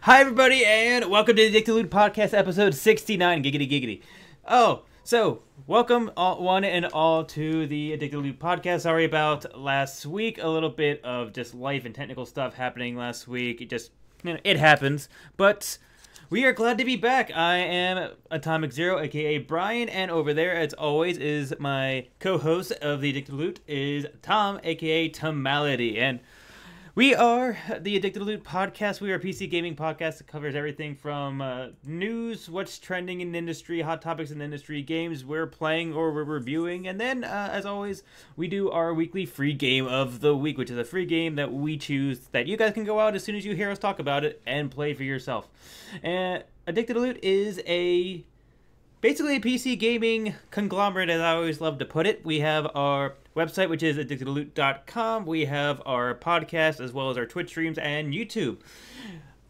Hi everybody, and welcome to the Addicted Loot Podcast, episode 69, giggity giggity. So, welcome one and all to the Addicted Loot Podcast. Sorry about last week, a little bit of just life and technical stuff happening last week. It just, it happens, but we are glad to be back. I am Atomic Zero, aka Brian, and over there, as always, is my co-host of the Addicted Loot, is Tom, aka Tomality, and we are the Addicted Loot Podcast. We are a PC gaming podcast that covers everything from news, what's trending in the industry, hot topics in the industry, games we're playing or we're reviewing, and then, as always, we do our weekly free game of the week, which is a free game that we choose that you guys can go out as soon as you hear us talk about it and play for yourself. And Addicted Loot is basically a PC gaming conglomerate, as I always love to put it. We have our website, which is addictedloot.com. We have our podcast, as well as our Twitch streams and YouTube.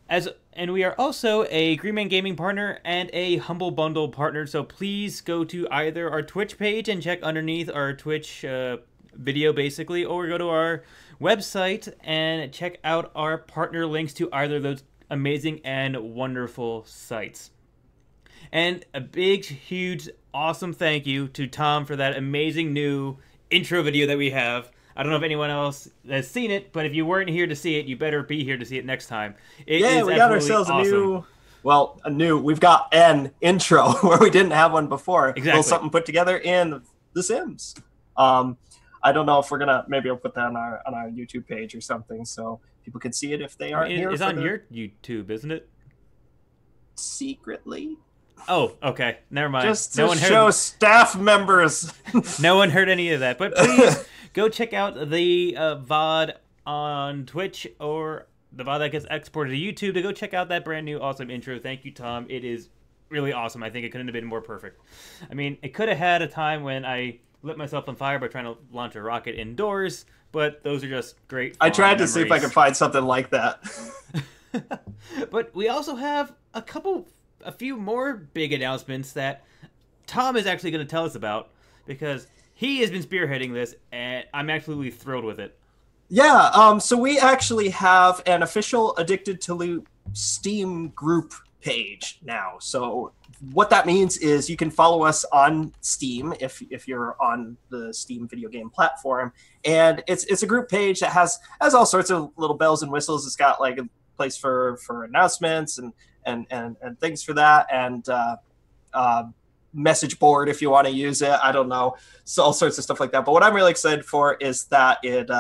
And we are also a Green Man Gaming partner and a Humble Bundle partner, so please go to either our Twitch page and check underneath our Twitch video, basically, or go to our website and check out our partner links to either of those amazing and wonderful sites. And a big, huge, awesome thank you to Tom for that amazing new intro video that we have. I don't know if anyone else has seen it, but if you weren't here to see it, you better be here to see it next time. It Yeah, is we got ourselves we've got an intro where we didn't have one before. Exactly. A little something put together in The Sims. I don't know if we're gonna, maybe I'll put that on our YouTube page or something so people can see it if they aren't here. It's on your YouTube, isn't it? Secretly. Oh, okay. Never mind. Just to show staff members. No one heard any of that. But please go check out the VOD on Twitch or the VOD that gets exported to YouTube to go check out that brand new awesome intro. Thank you, Tom. It is really awesome. I think it couldn't have been more perfect. I mean, it could have had a time when I lit myself on fire by trying to launch a rocket indoors, but those are just great. I tried to see if I could find something like that. But we also have a few more big announcements that Tom is actually going to tell us about because he has been spearheading this, and I'm absolutely thrilled with it. Yeah, so we actually have an official Addicted to Loot Steam group page now. So what that means is you can follow us on Steam if you're on the Steam video game platform, and it's a group page that has all sorts of little bells and whistles. It's got like a place for announcements and things for that, and message board if you want to use it. I don't know, so all sorts of stuff like that. But what I'm really excited for is that it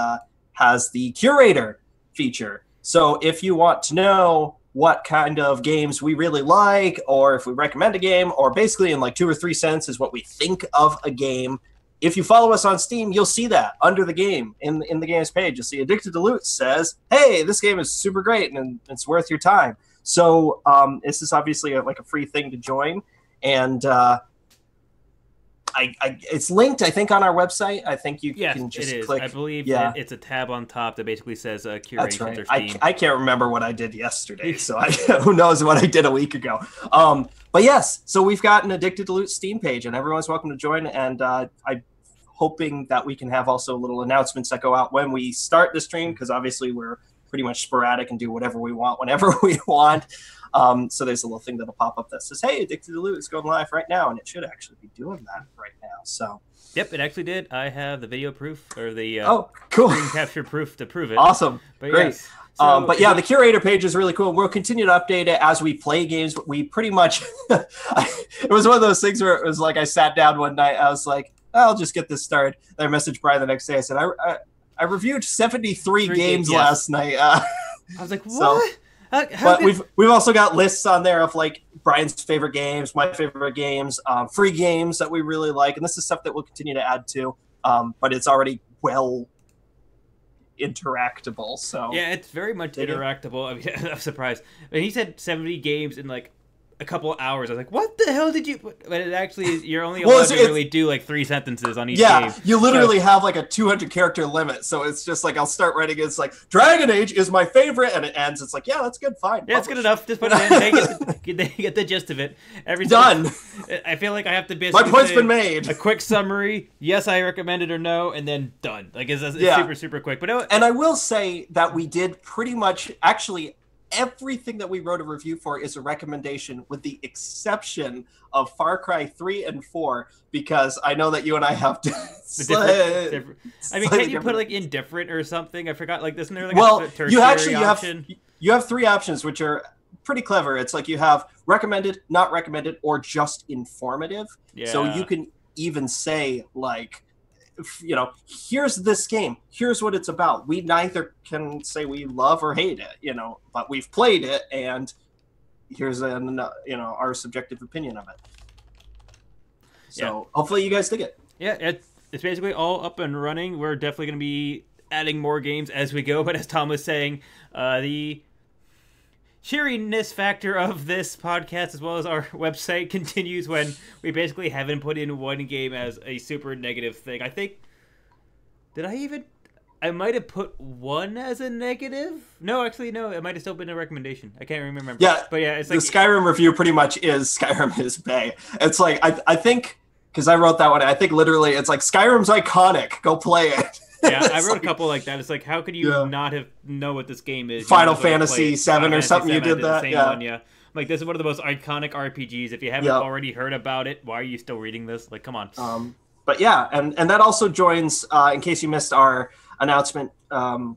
has the curator feature. So if you want to know what kind of games we really like, or if we recommend a game, or basically in like 2 or 3 cents is what we think of a game, if you follow us on Steam, you'll see that under the game in the game's page. You'll see Addicted to Loot says, hey, this game is super great and it's worth your time. So this is obviously like a free thing to join, and it's linked, I think, on our website. I think you can just click. I believe it's a tab on top that basically says curations right. or Steam. I can't remember what I did yesterday, so who knows what I did a week ago. But yes, so we've got an Addicted to Loot Steam page, and everyone's welcome to join. And I'm hoping that we can have also little announcements that go out when we start the stream, because obviously we're pretty much sporadic and do whatever we want whenever we want. So there's a little thing that'll pop up that says, hey, Addicted to Loot is going live right now, and it should actually be doing that right now. So yep, it actually did. I have the video proof, or the cool screen capture proof to prove it. Awesome. But great. Yes. So, but yeah, the curator page is really cool. We'll continue to update it as we play games. We pretty much, it was one of those things where it was like I sat down one night, I was like, I'll just get this started. Then I messaged Brian the next day. I said, I reviewed 73 games last night. I was like, what? But we've also got lists on there of like Brian's favorite games, my favorite games, free games that we really like, and this is stuff that we'll continue to add to. But it's already well interactable. So yeah, it's very much interactable. I mean, I'm surprised. I mean, he said 70 games in like a couple hours. I was like, what the hell did you... But it actually is, you're only allowed to really do like 3 sentences on each game. Yeah, you literally have like a 200 character limit. So it's just like, I'll start writing, it's like, Dragon Age is my favorite, and it ends. It's like, yeah, that's good, fine. Yeah, it's good enough. Just put it in. They get the gist of it. Done. I feel like I have to basically my point's been made. A quick summary, yes, I recommend it or no, and then done. Like, it's super, super quick. But and I will say that we did pretty much, actually, everything that we wrote a review for is a recommendation, with the exception of Far Cry 3 and 4, because I know that you and I have to... different. I mean, can't you put like indifferent or something? I forgot, like, isn't there like a tertiary option? You have 3 options, which are pretty clever. It's like you have recommended, not recommended, or just informative. Yeah. So you can even say, like, you know, here's this game, here's what it's about. We neither can say we love or hate it, you know, but we've played it, and here's our subjective opinion of it. So hopefully you guys dig it. Yeah, it's basically all up and running. We're definitely going to be adding more games as we go, but as Tom was saying, the cheeriness factor of this podcast, as well as our website, continues when we basically haven't put in one game as a super negative thing. I think, I might have put one as a negative. No, actually, no, it might have still been a recommendation. I can't remember. Yeah, but yeah, it's like the Skyrim review pretty much is Skyrim is bae. It's like, I think, because I wrote that one, I think literally it's like, Skyrim's iconic, go play it. Yeah, I wrote a couple like that. It's like, how could you not know what this game is? Final Fantasy 7 or something, you did that? Yeah. Like, this is one of the most iconic RPGs. If you haven't already heard about it, why are you still reading this? Like, come on. But yeah, and that also joins, in case you missed our announcement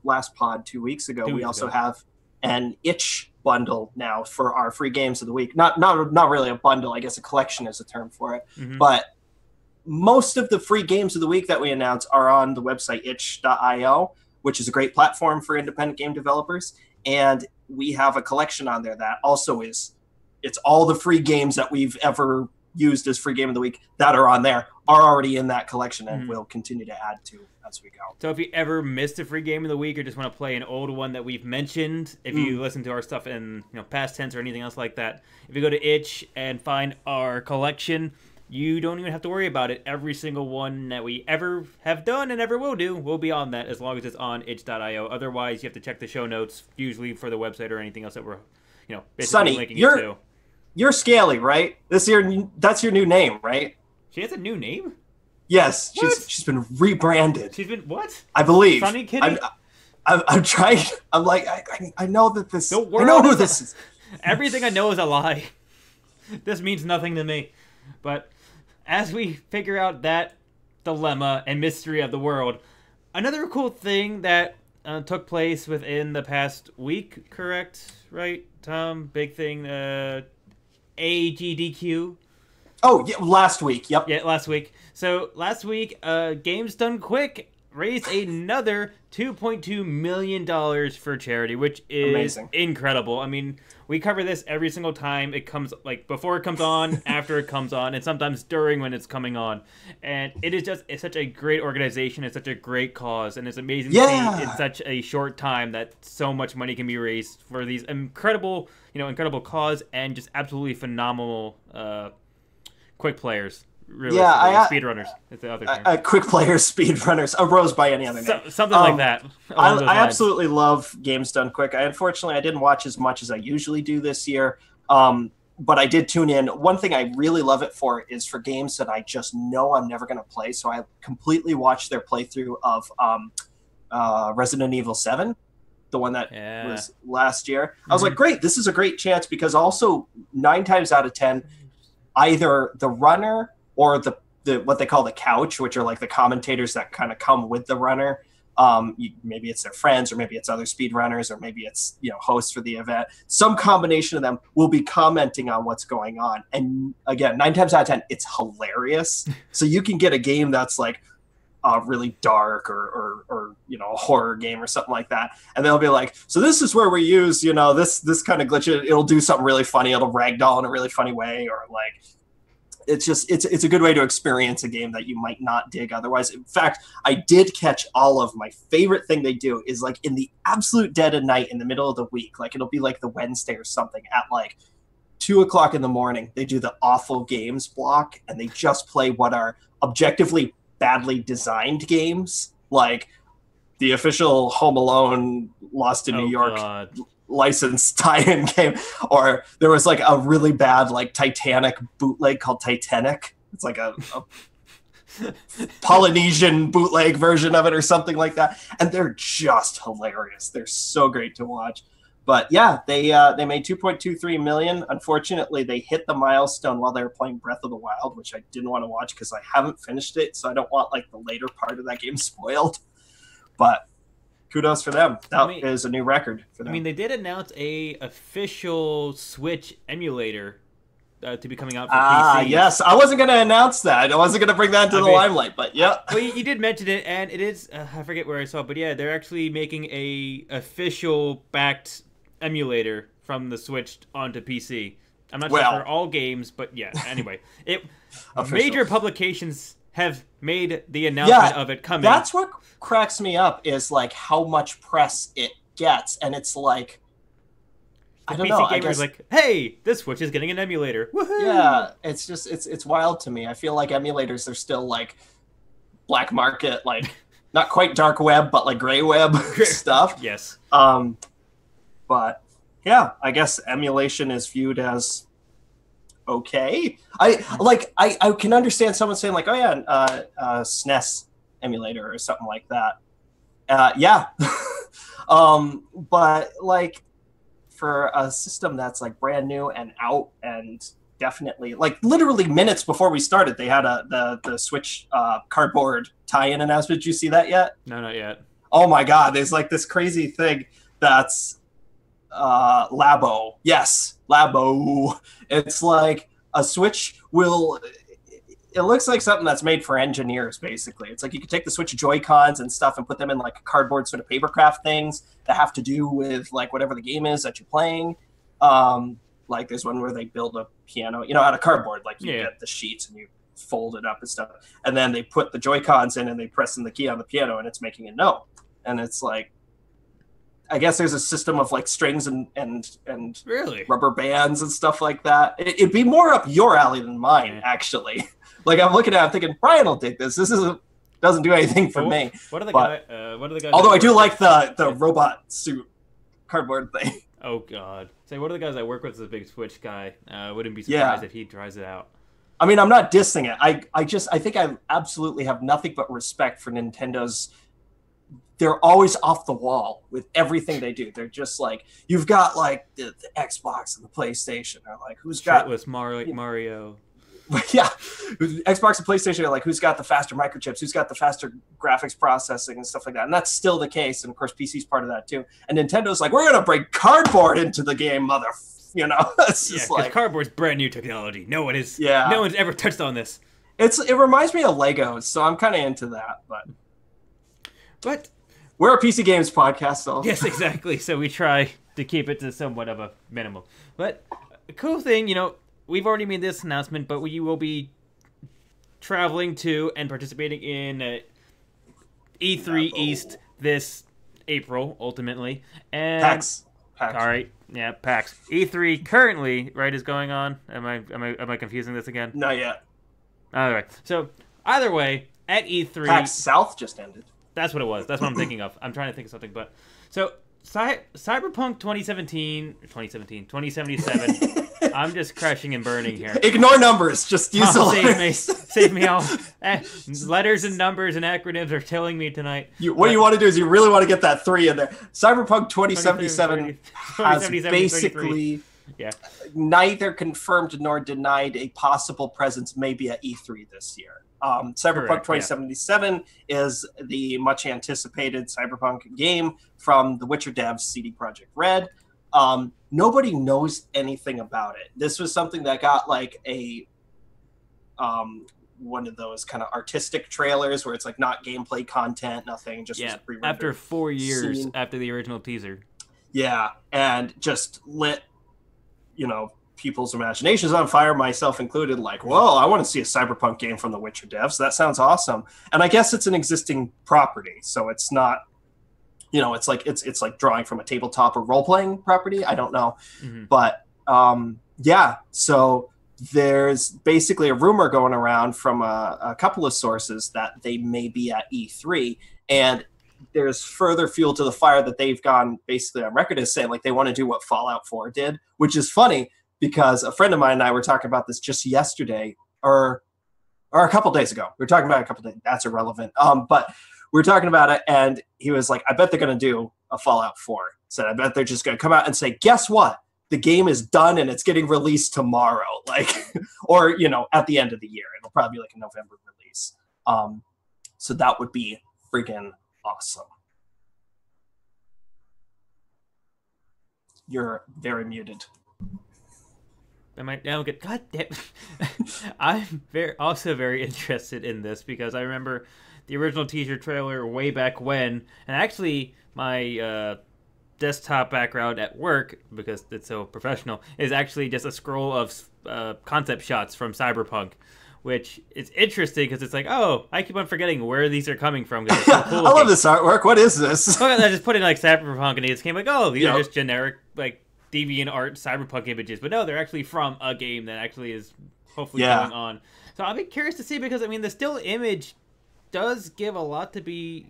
last pod 2 weeks ago. We also have an itch bundle now for our free games of the week. Not really a bundle, I guess a collection is a term for it. But most of the free games of the week that we announce are on the website itch.io, which is a great platform for independent game developers. And we have a collection on there that also it's all the free games that we've ever used as free game of the week that are on there are already in that collection and we'll continue to add to as we go. So if you ever missed a free game of the week or just want to play an old one that we've mentioned, if you listen to our stuff in past tense or anything else like that, if you go to itch and find our collection, you don't even have to worry about it. Every single one that we ever have done and ever will do will be on that as long as it's on itch.io. Otherwise, you have to check the show notes, usually for the website or anything else that we're, basically Sonny, linking it to. You're Scaly, right? That's your new name, right? She has a new name? Yes, she's been rebranded. She's been what? I believe. Sunny Kitty? I'm trying. I'm like I know that this. The world I know who this is. Everything I know is a lie. This means nothing to me. But as we figure out that dilemma and mystery of the world, another cool thing that took place within the past week, correct? Right, Tom? Big thing, AGDQ. Oh, yeah, last week. Yep. Yeah, last week. So last week, Games Done Quick raised another $2.2 million for charity, which is amazing. Incredible. I mean, we cover this every single time it comes, like before it comes on, after it comes on, and sometimes during when it's coming on. And it's such a great organization. It's such a great cause. And it's amazing to see in such a short time that so much money can be raised for these incredible cause and just absolutely phenomenal quick players. Really, speedrunners. It's the other term. Quick players, speedrunners, arose by any other name. Something like that. I absolutely love Games Done Quick. Unfortunately, I didn't watch as much as I usually do this year, but I did tune in. One thing I really love it for is for games that I just know I'm never going to play, so I completely watched their playthrough of Resident Evil 7, the one that was last year. I was like, great, this is a great chance, because also 9 times out of 10, either the runner or the what they call the couch, which are like the commentators that kind of come with the runner. Maybe it's their friends, or maybe it's other speedrunners, or maybe it's hosts for the event. Some combination of them will be commenting on what's going on. And again, 9 times out of 10, it's hilarious. So you can get a game that's like really dark or a horror game or something like that, and they'll be like, so this is where we use this kind of glitch. It'll do something really funny. It'll ragdoll in a really funny way, or like it's a good way to experience a game that you might not dig otherwise. In fact, I did catch all of my favorite thing they do is like in the absolute dead of night in the middle of the week, like it'll be like the Wednesday or something at like 2:00 in the morning. They do the awful games block, and they just play what are objectively badly designed games, like the official Home Alone Lost in New York licensed tie-in game, or there was like a really bad like Titanic bootleg called Titanic. It's like a Polynesian bootleg version of it or something like that, and they're just hilarious. They're so great to watch. But yeah, they made 2.23 million. Unfortunately, they hit the milestone while they were playing Breath of the Wild, which I didn't want to watch because I haven't finished it, so I don't want like the later part of that game spoiled. But kudos for them. That is a new record for them. I mean, they did announce a official Switch emulator to be coming out for PC. Yes. I wasn't going to announce that. I wasn't going to bring that into the limelight, but yeah. Well, you did mention it, and it is, I forget where I saw it, but yeah, they're actually making a official backed emulator from the Switch onto PC. I'm not sure for all games, but yeah, anyway. Major publications have made the announcement of it coming. That's what cracks me up is like how much press it gets, and it's like I don't know. I guess like, hey, this Switch is getting an emulator. Woohoo! Yeah, it's just it's wild to me. I feel like emulators are still like black market, like not quite dark web, but like gray web stuff. Yes. But yeah, I guess emulation is viewed as okay. I can understand someone saying like, oh yeah, SNES emulator or something like that. Yeah. But like for a system that's like brand new and out, and definitely like literally minutes before we started, they had the Switch cardboard tie-in announcement. Did you see that yet? No, not yet. Oh my god, there's like this crazy thing that's Labo. Yes, Labo. It's like a Switch will. It looks like something that's made for engineers, basically. It's like you could take the Switch Joy-Cons and stuff and put them in like cardboard sort of papercraft things that have to do with like whatever the game is that you're playing. Like there's one where they build a piano, out of cardboard. Like you get the sheets and you fold it up and stuff, and then they put the Joy-Cons in and they press in the key on the piano and it's making a note. And it's like, I guess there's a system of like strings and really rubber bands and stuff like that. It'd be more up your alley than mine, actually. Like I'm looking at it, I'm thinking Brian will dig this. This doesn't do anything for me. What are the guys? Although I do like the robot suit cardboard thing. Oh god. Say, what are the guys I work with? Is a big Switch guy. Wouldn't be surprised if he tries it out. I mean, I'm not dissing it. I think I absolutely have nothing but respect for Nintendo's. They're always off the wall with everything they do. They're just like, you've got like the Xbox and the PlayStation. Or like, who's got Mario? Yeah, Xbox and PlayStation are like, who's got the faster microchips? Who's got the faster graphics processing and stuff like that? And that's still the case. And of course, PC's part of that too. And Nintendo's like, we're gonna bring cardboard into the game, It's just like cardboard's brand new technology. No one is. Yeah. No one's ever touched on this. It reminds me of Legos, so I'm kind of into that. But we're a PC games podcast, though. Yes, exactly. So we try to keep it to somewhat of a minimal. But a cool thing, we've already made this announcement, but we will be traveling to and participating in E3 East this April, ultimately. And PAX. All right, yeah, PAX. E3 currently, right, is going on. Am I confusing this again? Not yet. All right. So either way, at E3, PAX South just ended. That's what it was. That's what I'm thinking of. I'm trying to think of something, but so Cyberpunk 2077. I'm just crashing and burning here. Ignore numbers. Just use the letters. Save me all. Letters and numbers and acronyms are killing me tonight. What you want to do is you really want to get that 3 in there. Cyberpunk 2077 has basically neither confirmed nor denied a possible presence maybe at E3 this year. Cyberpunk 2077 is the much anticipated Cyberpunk game from the Witcher devs, CD Projekt Red. Nobody knows anything about it. This was something that got like a one of those kind of artistic trailers where it's like not gameplay content, nothing, just was pre-rendered after 4 years scene. After the original teaser. Yeah, and just lit, people's imaginations on fire, myself included. Like, whoa, I want to see a Cyberpunk game from the Witcher devs. That sounds awesome. And I guess it's an existing property, so it's not. It's like drawing from a tabletop or role-playing property. I don't know. Mm-hmm. But, so there's basically a rumor going around from a couple of sources that they may be at E3. And there's further fuel to the fire that they've gone basically on record as saying, like, they want to do what Fallout 4 did, which is funny because a friend of mine and I were talking about this just yesterday or a couple days ago. We were talking about it a couple days. That's irrelevant. But we were talking about it, and he was like, I bet they're going to do a Fallout 4. Said, I bet they're just going to come out and say, guess what? The game is done, and it's getting released tomorrow. Like, or, at the end of the year. It'll probably be like a November release. So that would be freaking awesome. You're very muted. Am I now get? God damn! I'm also very interested in this because I remember the original teaser trailer way back when, and actually my desktop background at work, because it's so professional, is actually just a scroll of concept shots from Cyberpunk, which is interesting because it's like, oh, I keep on forgetting where these are coming from. It's so cool. I love this artwork. What is this? I just put in like Cyberpunk, and it just came like, oh, these are just generic like Deviant Art Cyberpunk images, but no, they're actually from a game that actually is hopefully going on. So I'll be curious to see because the still image does give a lot to be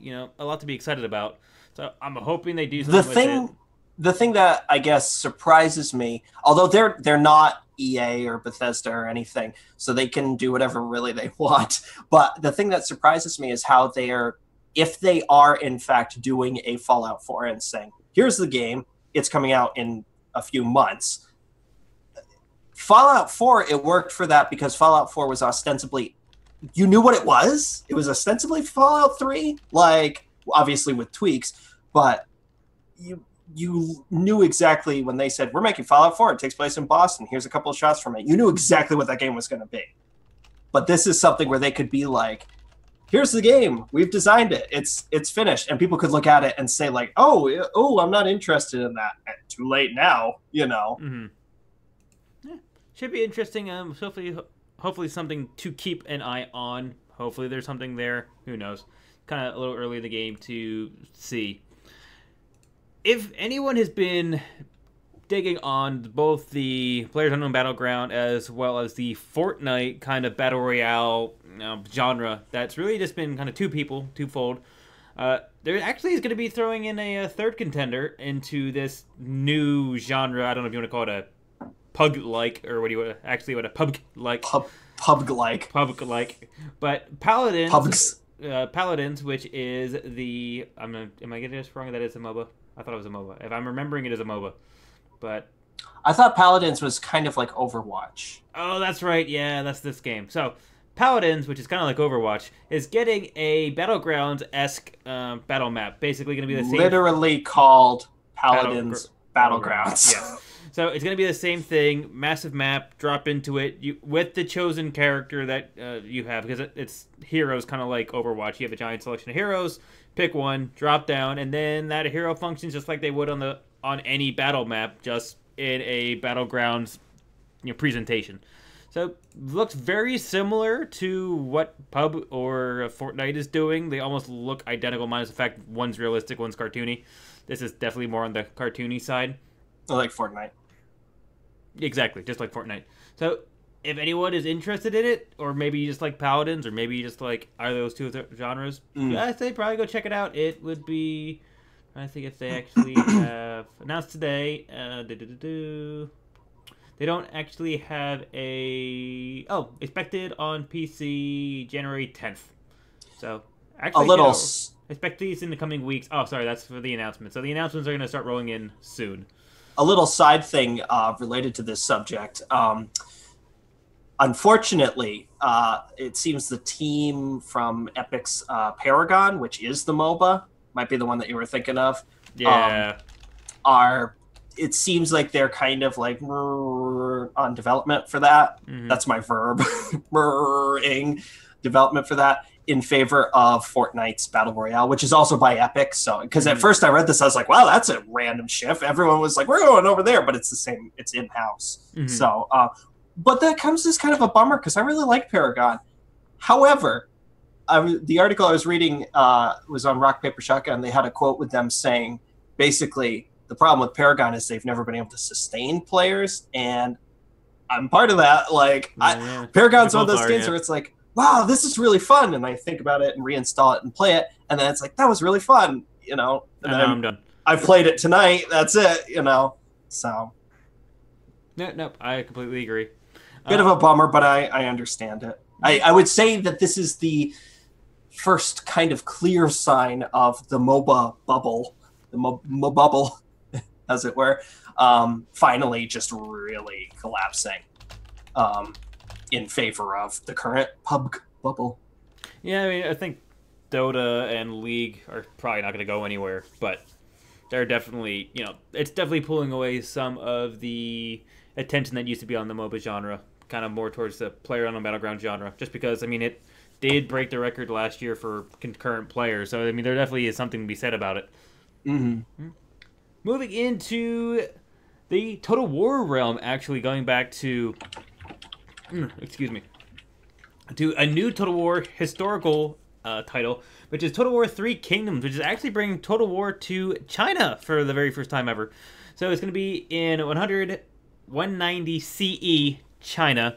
excited about. So I'm hoping they do something with it. The thing that I guess surprises me, although they're not EA or Bethesda or anything, so they can do whatever really they want. But the thing that surprises me is how if they are in fact doing a Fallout 4 and saying, here's the game, it's coming out in a few months. Fallout 4, it worked for that because Fallout 4 was ostensibly, you knew what it was. It was ostensibly Fallout 3. Like, obviously with tweaks, but you knew exactly when they said, we're making Fallout 4, it takes place in Boston, here's a couple of shots from it. You knew exactly what that game was going to be. But this is something where they could be like, here's the game, we've designed it, it's finished. And people could look at it and say like, oh, I'm not interested in that. And too late now, you know. Mm-hmm. Yeah. Should be interesting. Hopefully something to keep an eye on. Hopefully there's something there. Who knows? Kind of a little early in the game to see. If anyone has been digging on both the PlayerUnknown's Battleground as well as the Fortnite kind of battle royale genre, that's really just been kind of twofold. There actually is going to be throwing in a third contender into this new genre. I don't know if you want to call it a pug-like, or what a pub-like. Pub-like. But Paladins. Paladins, which is the... am I getting this wrong? That is a MOBA? I thought it was a MOBA. If I'm remembering, it is a MOBA. But I thought Paladins was kind of like Overwatch. Oh, that's right. Yeah, that's this game. So Paladins, which is kind of like Overwatch, is getting a Battlegrounds-esque battle map. Basically going to be the same... Literally called Paladins Battlegrounds. Yeah. So it's going to be the same thing. Massive map. Drop into it with the chosen character that you have. Because it's heroes, kind of like Overwatch. You have a giant selection of heroes. Pick one. Drop down. And then that hero functions just like they would on any battle map, just in a Battlegrounds presentation. So looks very similar to what PUB or Fortnite is doing. They almost look identical, minus the fact one's realistic, one's cartoony. This is definitely more on the cartoony side. I like Fortnite. Exactly, just like Fortnite. So if anyone is interested in it, or maybe you just like Paladins, or maybe you just like either of those two genres, I'd say probably go check it out. It would be... I think if they actually have announced today, they don't actually have expected on PC January 10th. So actually, expect these in the coming weeks. Oh, sorry, that's for the announcement. So the announcements are going to start rolling in soon. A little side thing related to this subject. Unfortunately, it seems the team from Epic's Paragon, which is the MOBA, might be the one that you were thinking of. Yeah. It seems like they're kind of like on development for that. Mm-hmm. That's my verb. Development for that in favor of Fortnite's Battle Royale, which is also by Epic. So, because at first I read this, I was like, wow, that's a random shift. Everyone was like, we're going over there, but it's the same. It's in-house. Mm-hmm. So, but that comes as kind of a bummer because I really like Paragon. However, the article I was reading was on Rock, Paper, Shotgun. They had a quote with them saying, basically, the problem with Paragon is they've never been able to sustain players, and I'm part of that. Like, Paragon's one of those games where it's like, wow, this is really fun, and I think about it and reinstall it and play it, and then it's like, that was really fun, And then I'm done. I've played it tonight. That's it, So. No, I completely agree. Bit of a bummer, but I understand it. I would say that this is the first kind of clear sign of the MOBA bubble, the MOBA bubble, as it were, finally just really collapsing in favor of the current PUBG bubble. Yeah, I mean, I think Dota and League are probably not going to go anywhere, but they're definitely, it's definitely pulling away some of the attention that used to be on the MOBA genre, kind of more towards the PlayerUnknown's Battleground genre, just because, I mean, it did break the record last year for concurrent players, so, I mean, there definitely is something to be said about it. Mm-hmm. Moving into the Total War realm, actually going back to, to a new Total War historical title, which is Total War 3 Kingdoms, which is actually bringing Total War to China for the very first time ever. So it's going to be in 190 CE China.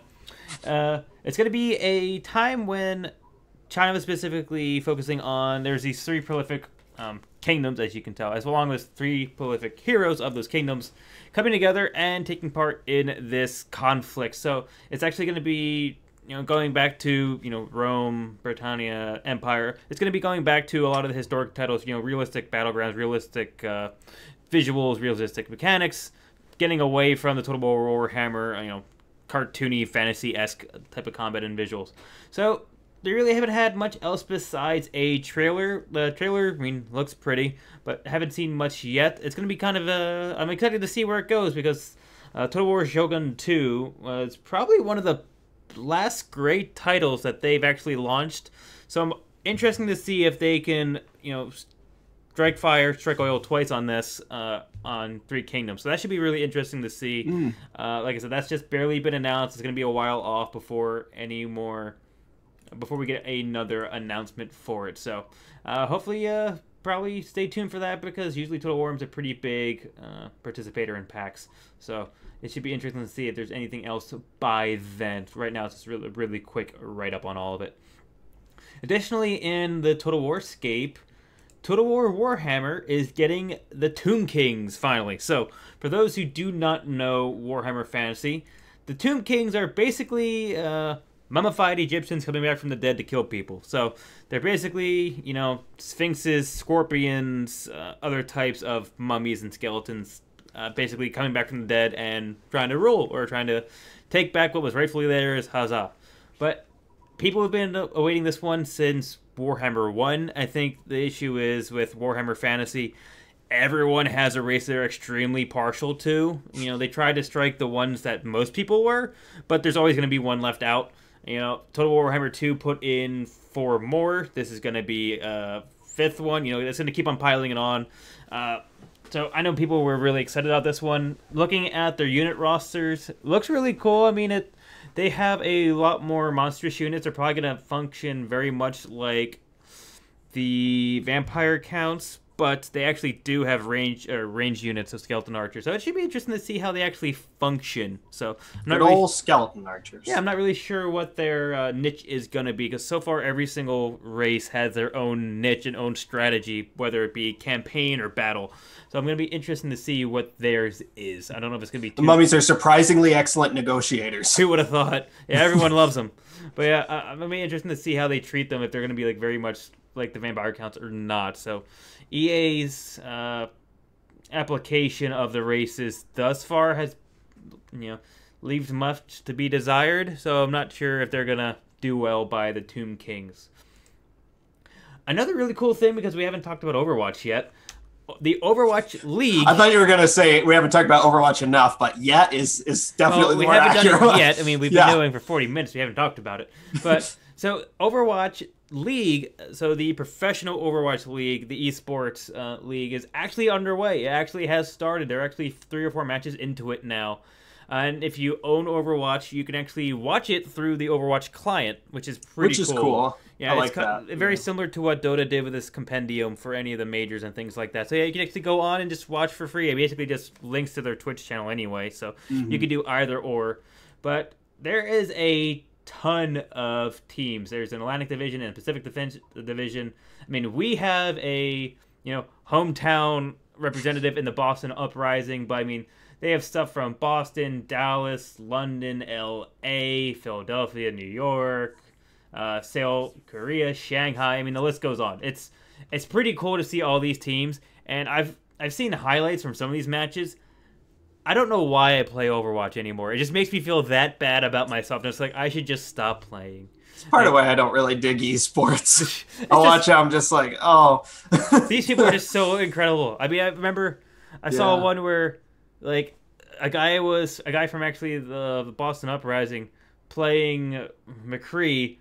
It's going to be a time when China was specifically focusing on, there's these three prolific kingdoms, as you can tell, as long as three prolific heroes of those kingdoms coming together and taking part in this conflict. So it's actually going to be, going back to, Rome, Britannia, Empire. It's going to be going back to a lot of the historic titles, realistic battlegrounds, realistic visuals, realistic mechanics, getting away from the Total War Warhammer, cartoony, fantasy-esque type of combat and visuals. So they really haven't had much else besides a trailer. The trailer, I mean, looks pretty, but haven't seen much yet. It's going to be kind of I'm excited to see where it goes because Total War Shogun 2 was probably one of the last great titles that they've actually launched. So I'm interested to see if they can, strike fire, strike oil twice on this on Three Kingdoms. So that should be really interesting to see. Like I said, that's just barely been announced. It's going to be a while off before we get another announcement for it. So hopefully, probably stay tuned for that because usually Total War is a pretty big participator in PAX. So it should be interesting to see if there's anything else by then. Right now, it's just really, really quick write-up on all of it. Additionally, in the Total War scape, Total War Warhammer is getting the Tomb Kings finally. So, for those who do not know Warhammer Fantasy, the Tomb Kings are basically mummified Egyptians coming back from the dead to kill people. So, they're basically, sphinxes, scorpions, other types of mummies and skeletons, basically coming back from the dead and trying to rule or trying to take back what was rightfully theirs. Huzzah. But people have been awaiting this one since Warhammer 1. I think the issue is with Warhammer Fantasy, everyone has a race they're extremely partial to. They try to strike the ones that most people were, but there's always going to be one left out. Total War Warhammer 2 put in 4 more. This is going to be a 5th one. It's going to keep on piling it on. So I know people were really excited about this one. Looking at their unit rosters, looks really cool. I mean, they have a lot more monstrous units. They're probably going to function very much like the vampire counts, but they actually do have range units of skeleton archers. So it should be interesting to see how they actually function. So I'm not really, skeleton archers. Yeah, I'm not really sure what their niche is going to be because so far every single race has their own niche and own strategy, whether it be campaign or battle. So I'm going to be interested to see what theirs is. I don't know if it's going to be The mummies are surprisingly excellent negotiators. Who would have thought? Yeah, everyone loves them. But yeah, I'm going to be interested to see how they treat them, if they're going to be like very much like the vampire counts or not. So EA's application of the races thus far has, leaves much to be desired. So I'm not sure if they're going to do well by the Tomb Kings. Another really cool thing, because we haven't talked about Overwatch yet, the Overwatch League. I thought you were going to say we haven't talked about Overwatch enough, but yet is definitely we more haven't accurate. done it yet. I mean, we've been doing for 40 minutes. We haven't talked about it. But so Overwatch League, so the professional Overwatch League, the esports league, is actually underway. It actually has started. There are actually 3 or 4 matches into it now. And if you own Overwatch, you can actually watch it through the Overwatch client, which is pretty cool. Which is cool. Yeah, I like that. Very similar to what Dota did with this compendium for any of the majors and things like that. So yeah, you can actually go on and just watch for free. It basically just links to their Twitch channel anyway, so you can do either or. But there is a ton of teams. There's an Atlantic Division and a Pacific Defense Division. I mean, we have a hometown representative in the Boston Uprising, but I mean, they have stuff from Boston, Dallas, London, L.A., Philadelphia, New York, Seoul, Korea, Shanghai. I mean, the list goes on. It's pretty cool to see all these teams, and I've seen highlights from some of these matches. I don't know why I play Overwatch anymore. It just makes me feel that bad about myself. It's like I should just stop playing. It's part of why I don't really dig esports. I watch it, I'm just like, oh. These people are just so incredible. I mean, I remember I saw one where like a guy from actually the Boston Uprising playing McCree,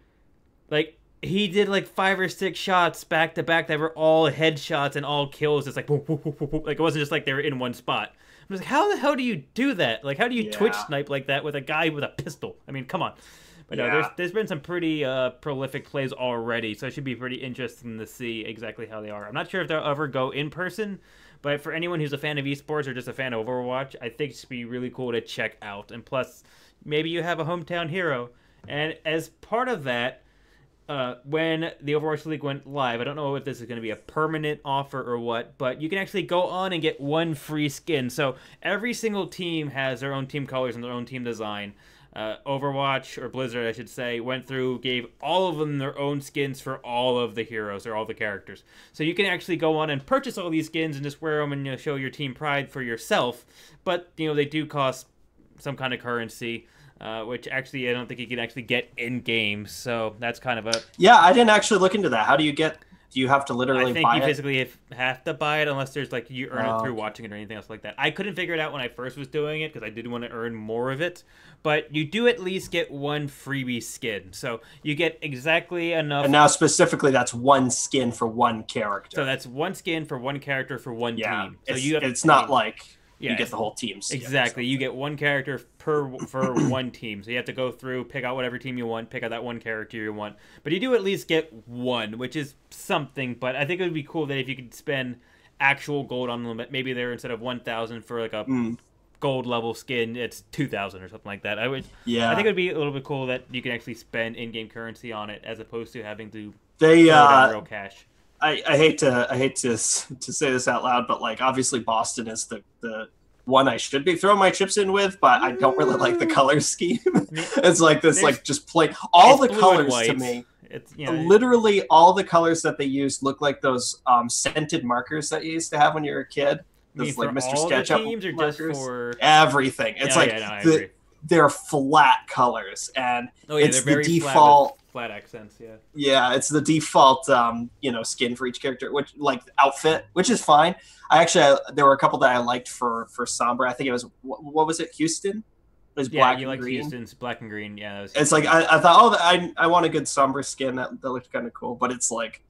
like he did like 5 or 6 shots back to back that were all headshots and all kills. It's like boom, boom, boom, boom, boom. Like it wasn't just like they were in one spot. I was like, how the hell do you do that? Like, how do you Twitch snipe like that with a guy with a pistol? I mean, come on. But no, there's been some pretty prolific plays already, so it should be pretty interesting to see exactly how they are. I'm not sure if they'll ever go in person, but for anyone who's a fan of esports or just a fan of Overwatch, I think it's be really cool to check out. And plus, maybe you have a hometown hero. And as part of that, when the Overwatch League went live, I don't know if this is going to be a permanent offer or what, but you can actually go on and get 1 free skin. So every single team has their own team colors and their own team design. Overwatch, or Blizzard I should say, went through, gave all of them their own skins for all of the heroes or all the characters. So you can actually go on and purchase all these skins and just wear them and show your team pride for yourself. But they do cost some kind of currency. which actually I don't think you can actually get in game. So that's kind of a Yeah, I didn't actually look into that. How do you get? Do you have to literally I think buy you it? physically have to buy it unless there's like you earn it through watching it or anything else like that. I couldn't figure it out when I first was doing it because I did want to earn more of it, but you do at least get one freebie skin, so you get exactly enough. And now specifically, that's one skin for one character. So that's one skin for one character for one team. So it's not like you get the whole team skin. Exactly. You get one character for one team. So you have to go through, pick out whatever team you want, pick out that one character you want. But you do at least get one, which is something. But I think it would be cool that if you could spend actual gold on them, maybe there instead of 1,000 for like a gold level skin, it's 2,000 or something like that. I think it would be a little bit cool that you can actually spend in-game currency on it as opposed to having to real cash. I hate to say this out loud, but like obviously Boston is the one I should be throwing my chips in with, but I don't really like the color scheme. It's like this, like just plain all the colors to me. It's literally all the colors that they use look like those scented markers that you used to have when you were a kid. Those like Mr. SketchUp markers. For everything. It's they're flat colors, and it's the default. Flat accents, yeah, it's the default skin for each character, which like outfit, which is fine. There were a couple that I liked for Sombra. I think it was what was it, Houston? It was black and green. Houston's black and green. Yeah, it's like I thought, I want a good Sombra skin that looked kind of cool, but it's like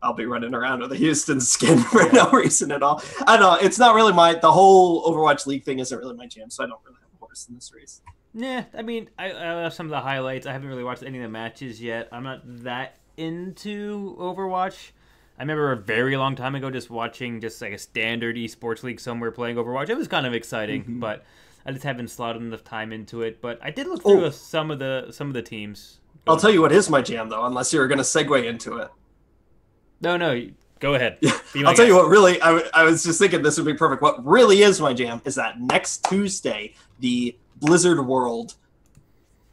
I'll be running around with a Houston skin for no reason at all. I don't know. It's not really the whole Overwatch League thing isn't really my jam, so I don't really have a horse in this race. Yeah, I mean, I have some of the highlights. I haven't really watched any of the matches yet. I'm not that into Overwatch. I remember a very long time ago just watching just like a standard esports league somewhere playing Overwatch. It was kind of exciting, but I just haven't slotted enough time into it. But I did look through some of the teams. I'll tell you what is my jam though, unless you're going to segue into it. No, go ahead. I'll tell you what really, I was just thinking this would be perfect. What really is my jam is that next Tuesday, the Blizzard World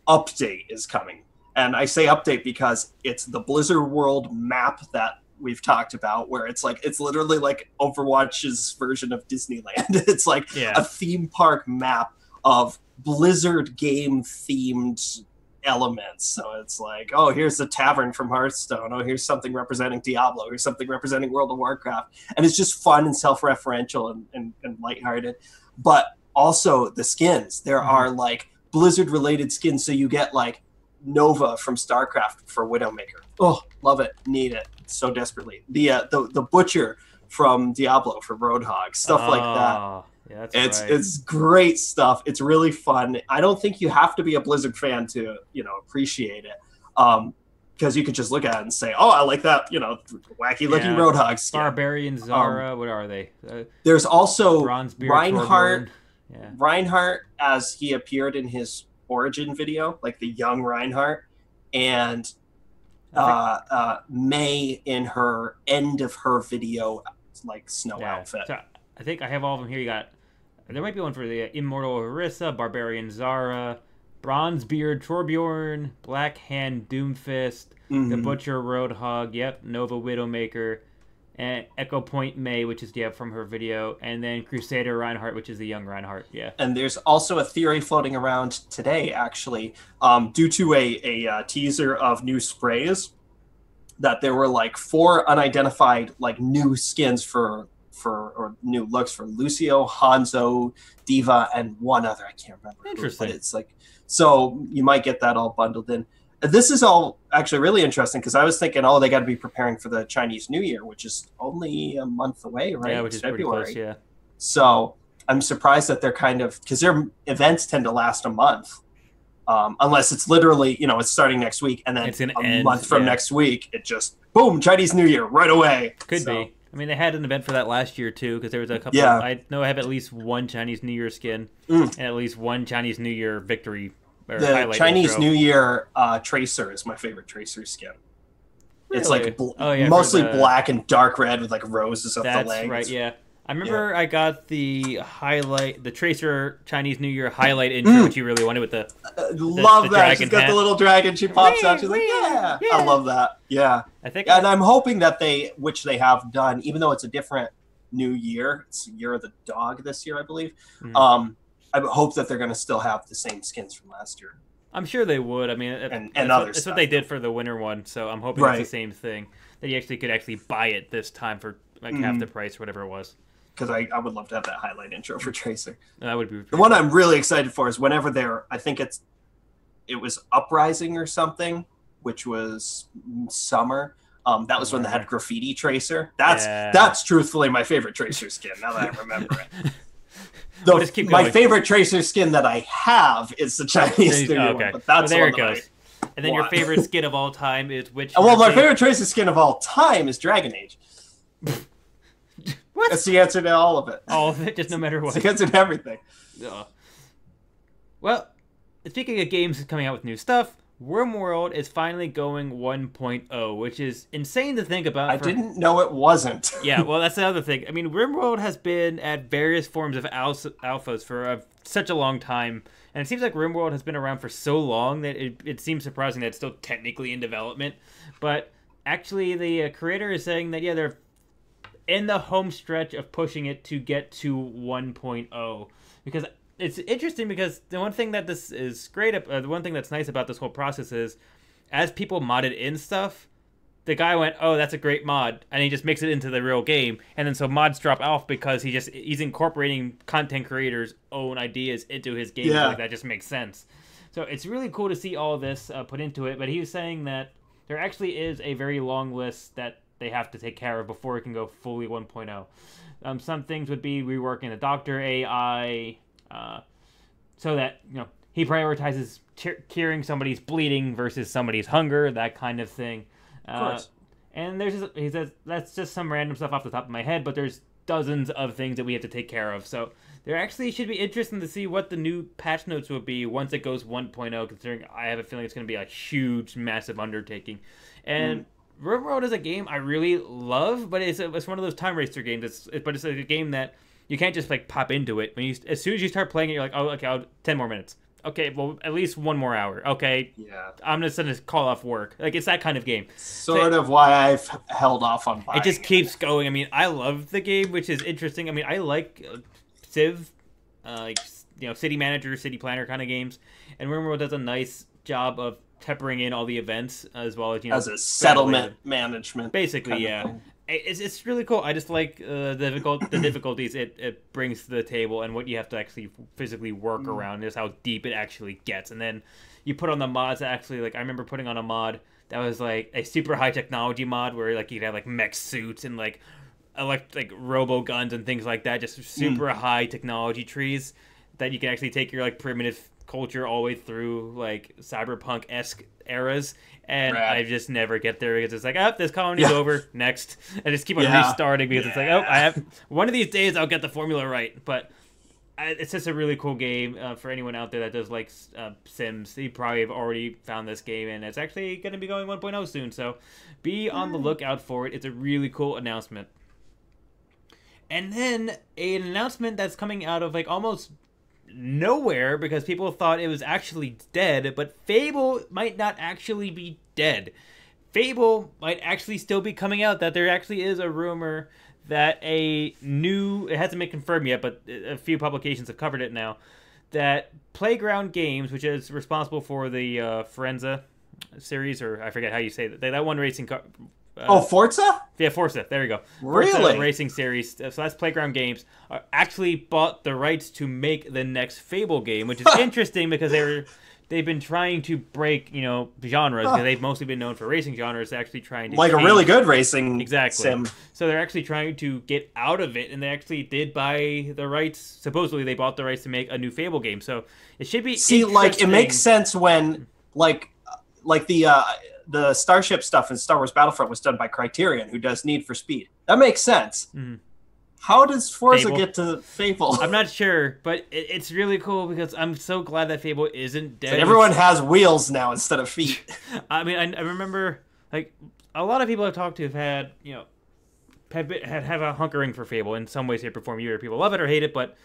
update is coming. And I say update because it's the Blizzard World map that we've talked about, where it's literally like Overwatch's version of Disneyland. It's like a theme park map of Blizzard game themed elements. So it's like, oh, here's the tavern from Hearthstone. Oh, here's something representing Diablo. Here's something representing World of Warcraft. And it's just fun and self-referential and lighthearted. But also the skins. There are like Blizzard related skins. So you get like Nova from StarCraft for Widowmaker. Oh, love it. Need it so desperately. The Butcher from Diablo for Roadhog. Stuff like that. Yeah, it's great stuff. It's really fun. I don't think you have to be a Blizzard fan to appreciate it, because you could just look at it and say, "Oh, I like that," wacky looking Roadhog skin. Barbarian Zara. What are they? There's also Bronzebeard, Reinhardt. Reinhardt, as he appeared in his origin video, like the young Reinhardt, and May in her end of her video, like snow outfit. So I think I have all of them here. You got. There might be one for the Immortal Orisa, Barbarian Zara, Bronzebeard, Torbjorn, Black Hand, Doomfist, the Butcher, Roadhog, Nova Widowmaker, and Echo Point May, which is from her video, and then Crusader Reinhardt, which is the young Reinhardt. And there's also a theory floating around today, actually, due to a teaser of new sprays, that there were like 4 unidentified like new skins or new looks for Lucio, Hanzo, Diva, and one other. I can't remember. Interesting. But it's like, so you might get that all bundled in. This is all actually really interesting because I was thinking, they got to be preparing for the Chinese New Year, which is only a month away, right? Yeah, which is February. Pretty close, So I'm surprised that they're because their events tend to last a month. Unless it's literally, it's starting next week, and then month from next week, it just, boom, Chinese New Year right away. Could be. I mean, they had an event for that last year, too, because there was a couple. Yeah. I know I have at least one Chinese New Year skin and at least one Chinese New Year victory. The Chinese New Year Tracer is my favorite Tracer skin. Really? It's like mostly black and dark red with like roses up the legs. That's right, yeah. I remember I got the Tracer Chinese New Year highlight intro, which you really wanted with the love that. She's got the little dragon. She pops out. She's like, yeah. I love that. Yeah. And I'm hoping that which they have done, even though it's a different new year. It's the year of the dog this year, I believe. I hope that they're going to still have the same skins from last year. I'm sure they would. I mean, it's what they did for the winter one, so I'm hoping it's the same thing. That you actually could buy it this time for like half the price, or whatever it was. Because I would love to have that highlight intro for Tracer. That would be the one I'm really excited for is whenever I think it was Uprising or something, which was summer. That was when they had Graffiti Tracer. That's truthfully my favorite Tracer skin. Now that I remember it. My favorite Tracer skin that I have is the Chinese New Year one, but that's there it goes. And then your favorite skin of all time is which? Well, my favorite Tracer skin of all time is Dragon Age. What? That's the answer to all of it. All of it, just no matter what. It's the answer to everything. Well, speaking of games coming out with new stuff, RimWorld is finally going 1.0, which is insane to think about. I didn't know it wasn't. Yeah, well, that's the other thing. I mean, RimWorld has been at various forms of alphas for such a long time, and it seems like RimWorld has been around for so long that it seems surprising that it's still technically in development. But actually, the creator is saying that, yeah, they're in the home stretch of pushing it to get to 1.0. Because it's interesting because the one thing that this is great, the one thing that's nice about this whole process is, as people modded in stuff, the guy went, "Oh, that's a great mod," and he just makes it into the real game. And then so mods drop off because he's incorporating content creators' own ideas into his game. Yeah. Like that just makes sense. So it's really cool to see all this put into it. But he was saying that there actually is a very long list that they have to take care of before it can go fully 1.0. Some things would be reworking the doctor AI. So that, he prioritizes curing somebody's bleeding versus somebody's hunger, that kind of thing. Of course. And he says, that's just some random stuff off the top of my head, but there's dozens of things that we have to take care of. So there actually should be interesting to see what the new patch notes will be once it goes 1.0, considering I have a feeling it's going to be a huge, massive undertaking. And RimWorld is a game I really love, but it's one of those time racer games. But it's a game that you can't just pop into it. As soon as you start playing it, you're like, oh, okay, 10 more minutes. Okay, well, at least 1 more hour. Okay, yeah, I'm just gonna call off work. It's that kind of game. Sort of why I've held off on buying it. Just keeps going. I mean, I love the game, which is interesting. I mean, I like Civ, city manager, city planner kind of games, and RimWorld does a nice job of peppering in all the events as well as as a settlement management. Basically, yeah. It's really cool. I just like the difficulties it brings to the table and what you have to actually physically work around, just how deep it actually gets. And then you put on the mods that actually, I remember putting on a mod that was a super high technology mod where you could have mech suits and robo guns and things like that, just super high technology trees that you can actually take your primitive culture all the way through cyberpunk-esque eras, and I just never get there because it's this colony's over, next. I just keep on restarting because it's I have one of these days I'll get the formula right. But it's just a really cool game for anyone out there that does Sims. You probably have already found this game, and it's actually going to be going 1.0 soon, so be on the lookout for it. It's a really cool announcement. And then an announcement that's coming out of almost nowhere because people thought it was actually dead, but Fable might not actually be dead. Fable might actually still be coming out. That there actually is a rumor that it hasn't been confirmed yet, but a few publications have covered it now, that Playground Games, which is responsible for the Forenza series, or I forget how you say that one racing car. Forza? Yeah, Forza. There you go. Really? Forza racing series. So that's Playground Games. Actually bought the rights to make the next Fable game, which is interesting because they've been trying to break genres because they've mostly been known for racing genres. Actually trying to a really good racing sim. So they're actually trying to get out of it, and they actually did buy the rights. Supposedly they bought the rights to make a new Fable game. So it should be it makes sense when the Starship stuff in Star Wars Battlefront was done by Criterion, who does Need for Speed. That makes sense. Mm-hmm. How does Forza get to Fable? I'm not sure, but it's really cool because I'm so glad that Fable isn't dead. So everyone has wheels now instead of feet. I mean, I remember a lot of people I've talked to have had have a hunkering for Fable in some way, shape, or form. Either people love it or hate it, but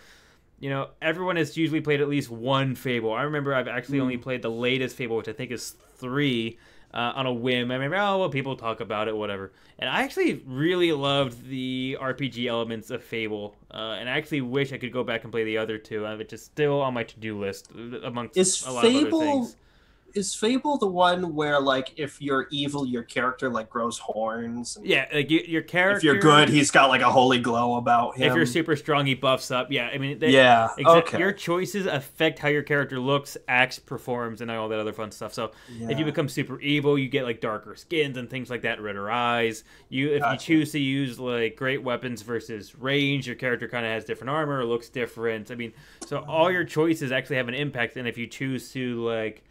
everyone has usually played at least one Fable. I remember I've actually only played the latest Fable, which I think is 3. on a whim. I remember, oh well, people talk about it, whatever. And I actually really loved the RPG elements of Fable, and I actually wish I could go back and play the other two. It's just still on my to-do list amongst a lot of other things. Is Fable the one where, like, if you're evil, your character, like, grows horns? Yeah, like your character... If you're good, he's got, like, a holy glow about him. If you're super strong, he buffs up. Yeah, I mean... Okay. Your choices affect how your character looks, acts, performs, and all that other fun stuff. So, if you become super evil, you get, like, darker skins and things like that, redder eyes. If you choose to use, like, great weapons versus range, your character kind of has different armor, looks different. I mean, so all your choices actually have an impact, and if you choose to, like...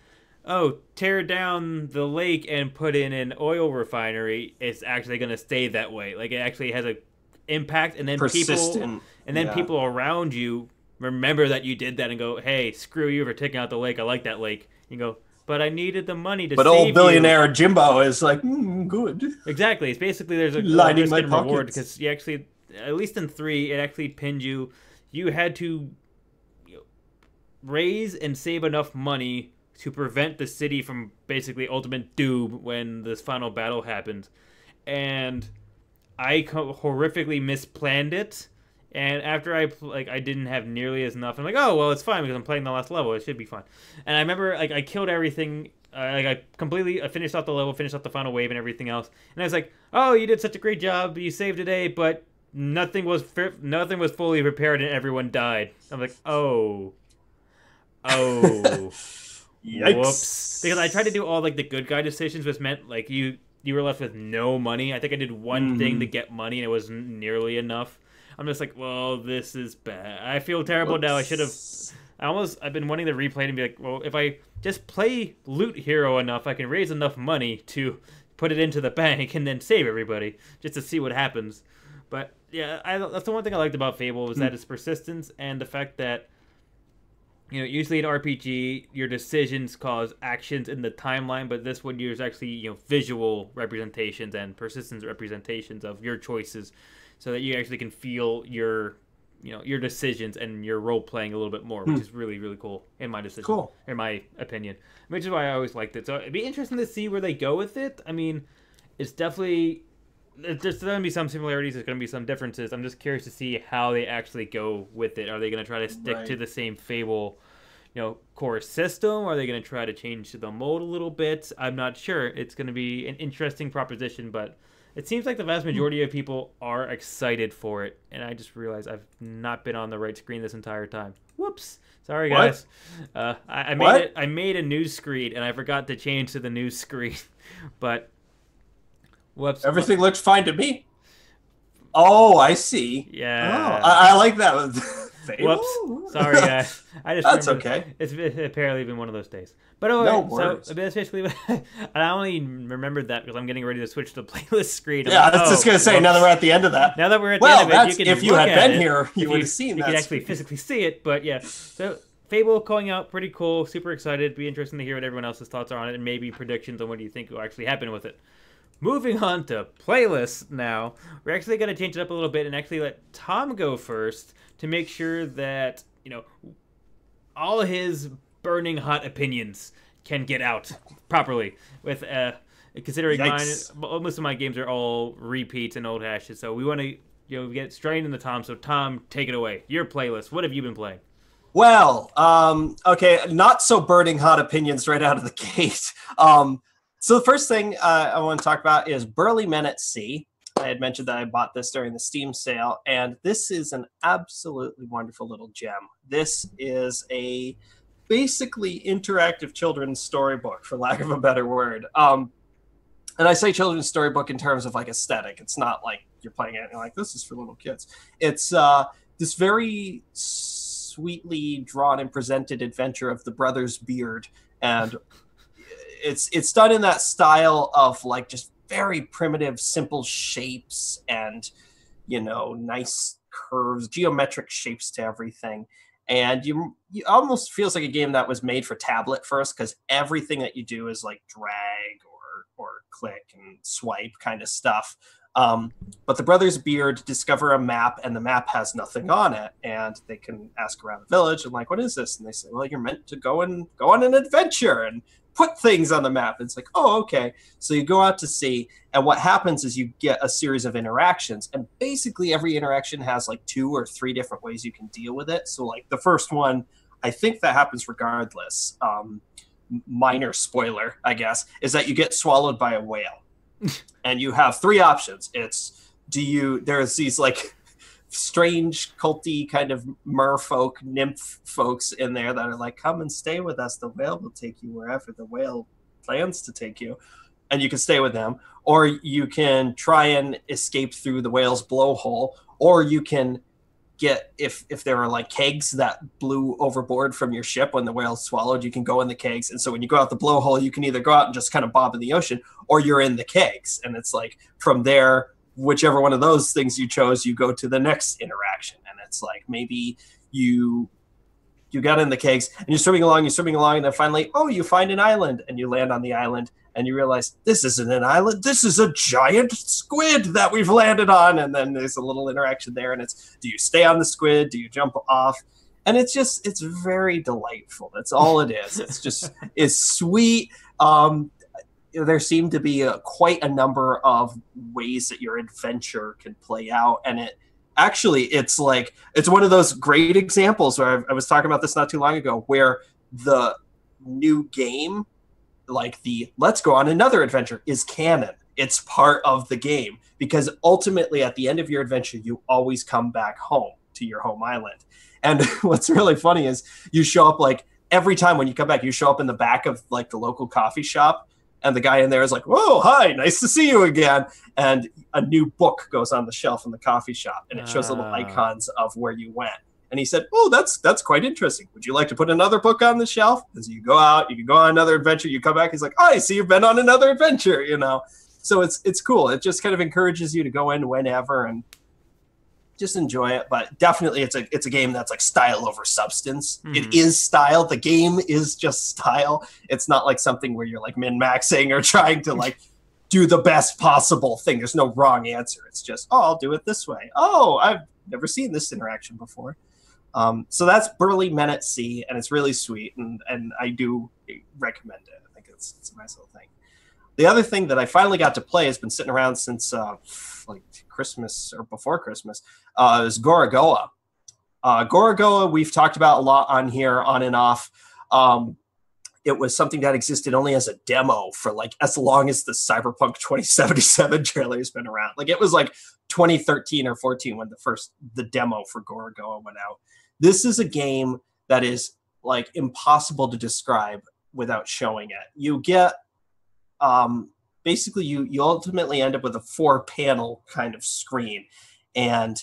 tear down the lake and put in an oil refinery, it's actually going to stay that way. Like, it actually has a impact, and then people around you remember that you did that and go, hey, screw you for taking out the lake. I like that lake. You go, but I needed the money to save you. But old billionaire Jimbo is like, good. Exactly. It's basically there's a lining my reward because you actually, at least in 3, it actually pinned you. You had to raise and save enough money to prevent the city from basically ultimate doom when this final battle happened. And I horrifically misplanned it. And after I didn't have nearly as enough, I'm like, oh, well, it's fine because I'm playing the last level. It should be fine. And I remember, like, I killed everything. I finished off the level, finished off the final wave and everything else. And I was like, oh, you did such a great job. You saved today, but nothing was fully prepared and everyone died. I'm like, oh. Yikes. Whoops. Because I tried to do all, like, the good guy decisions, which meant, like, you were left with no money. I think I did one thing to get money, and it wasn't nearly enough. I'm just like, well, this is bad. I feel terrible now. I should have... I've been wanting to replay it and be like, well, if I just play Loot Hero enough, I can raise enough money to put it into the bank and then save everybody, just to see what happens. But, yeah, that's the one thing I liked about Fable, was that its persistence and the fact that, you know, usually in RPG, your decisions cause actions in the timeline, but this one there's actually, you know, visual representations and persistence representations of your choices, so that you actually can feel your decisions and your role playing a little bit more, which is really, really cool in my decision. Cool. In my opinion, which is why I always liked it. So it'd be interesting to see where they go with it. I mean, it's definitely... There's going to be some similarities. There's going to be some differences. I'm just curious to see how they actually go with it. Are they going to try to stick to the same Fable, you know, core system? Or are they going to try to change the mold a little bit? I'm not sure. It's going to be an interesting proposition, but it seems like the vast majority of people are excited for it. And I just realized I've not been on the right screen this entire time. Whoops. Sorry, guys. I made a news screen, and I forgot to change to the news screen. But... whoops. Everything looks fine to me. Oh, I see. Yeah. Oh, I like that. Whoops. Sorry, guys. That's okay. It's apparently been one of those days. But anyway, no worries. So that's basically I only remembered that because I'm getting ready to switch to the playlist screen. I was just going to say, now that we're at the end of that. Now that we're at the end of it, if you had been here, you would have seen that. You could actually physically see it, but yeah. So Fable going out, pretty cool, super excited. Be interesting to hear what everyone else's thoughts are on it and maybe predictions on what do you think will actually happen with it. Moving on to playlists now, we're actually going to change it up a little bit and actually let Tom go first to make sure that, you know, all his burning hot opinions can get out properly. With considering most of my games are all repeats and old hashes, so we want to, you know, get straight into Tom. So Tom, take it away. Your playlist. What have you been playing? Well, okay, not so burning hot opinions right out of the gate. So the first thing I want to talk about is Burly Men at Sea. I had mentioned that I bought this during the Steam sale, and this is an absolutely wonderful little gem. This is a basically interactive children's storybook, for lack of a better word. And I say children's storybook in terms of like aesthetic. It's not like you're playing it and you're like, this is for little kids. It's this very sweetly drawn and presented adventure of the brothers Beard, and it's done in that style of like just very primitive, simple shapes and, you know, nice curves, geometric shapes to everything. And you almost feels like a game that was made for tablet first, because everything that you do is like drag or click and swipe kind of stuff. But the brothers Beard discover a map, and the map has nothing on it. And they can ask around the village, and like, what is this? And they say, well, you're meant to go on an adventure and put things on the map. And it's like, oh, okay. So you go out to sea, and what happens is you get a series of interactions, and basically every interaction has like 2 or 3 different ways you can deal with it. So like the first one, I think that happens regardless. Minor spoiler, I guess, is that you get swallowed by a whale. And you have 3 options. There's these like strange culty kind of merfolk, nymph folks in there that are like, come and stay with us. The whale will take you wherever the whale plans to take you. And you can stay with them. Or you can try and escape through the whale's blowhole. Or you can get, if there are like kegs that blew overboard from your ship when the whale swallowed, you can go in the kegs. And so when you go out the blowhole, you can either go out and just kind of bob in the ocean, or you're in the kegs. And it's like from there, whichever one of those things you chose, you go to the next interaction. And it's like maybe you got in the kegs and you're swimming along, and then finally, you find an island, and you land on the island, and you realize this isn't an island, this is a giant squid that we've landed on. And then there's a little interaction there, and it's, do you stay on the squid? Do you jump off? And it's very delightful. That's all it is. It's sweet. There seem to be quite a number of ways that your adventure can play out. And it's one of those great examples where I was talking about this not too long ago, where the new game, like the let's go on another adventure, is canon. It's part of the game, because ultimately at the end of your adventure, you always come back home to your home island. And what's really funny is you show up, like every time when you come back, you show up in the back of like the local coffee shop, and the guy in there is like, whoa, hi, nice to see you again. And a new book goes on the shelf in the coffee shop, and it shows little icons of where you went. And he said, oh, that's quite interesting. Would you like to put another book on the shelf? And so you go out, you can go on another adventure, you come back, he's like, oh, I see you've been on another adventure, So it's cool. It just kind of encourages you to go in whenever and just enjoy it. But definitely it's a game that's like style over substance. Mm-hmm. It is style. The game is just style. It's not like something where you're like min-maxing or trying to like do the best possible thing. There's no wrong answer. It's just, I'll do it this way. Oh, I've never seen this interaction before. So that's Burly Men at Sea, and it's really sweet, and I do recommend it. I think it's a nice little thing. The other thing that I finally got to play has been sitting around since like Christmas or before Christmas is Gorogoa. Gorogoa we've talked about a lot on here, on and off. It was something that existed only as a demo for like as long as the Cyberpunk 2077 trailer has been around. Like it was like 2013 or 14 when the demo for Gorogoa went out. This is a game that is like impossible to describe without showing it. You get basically you ultimately end up with a 4-panel kind of screen, and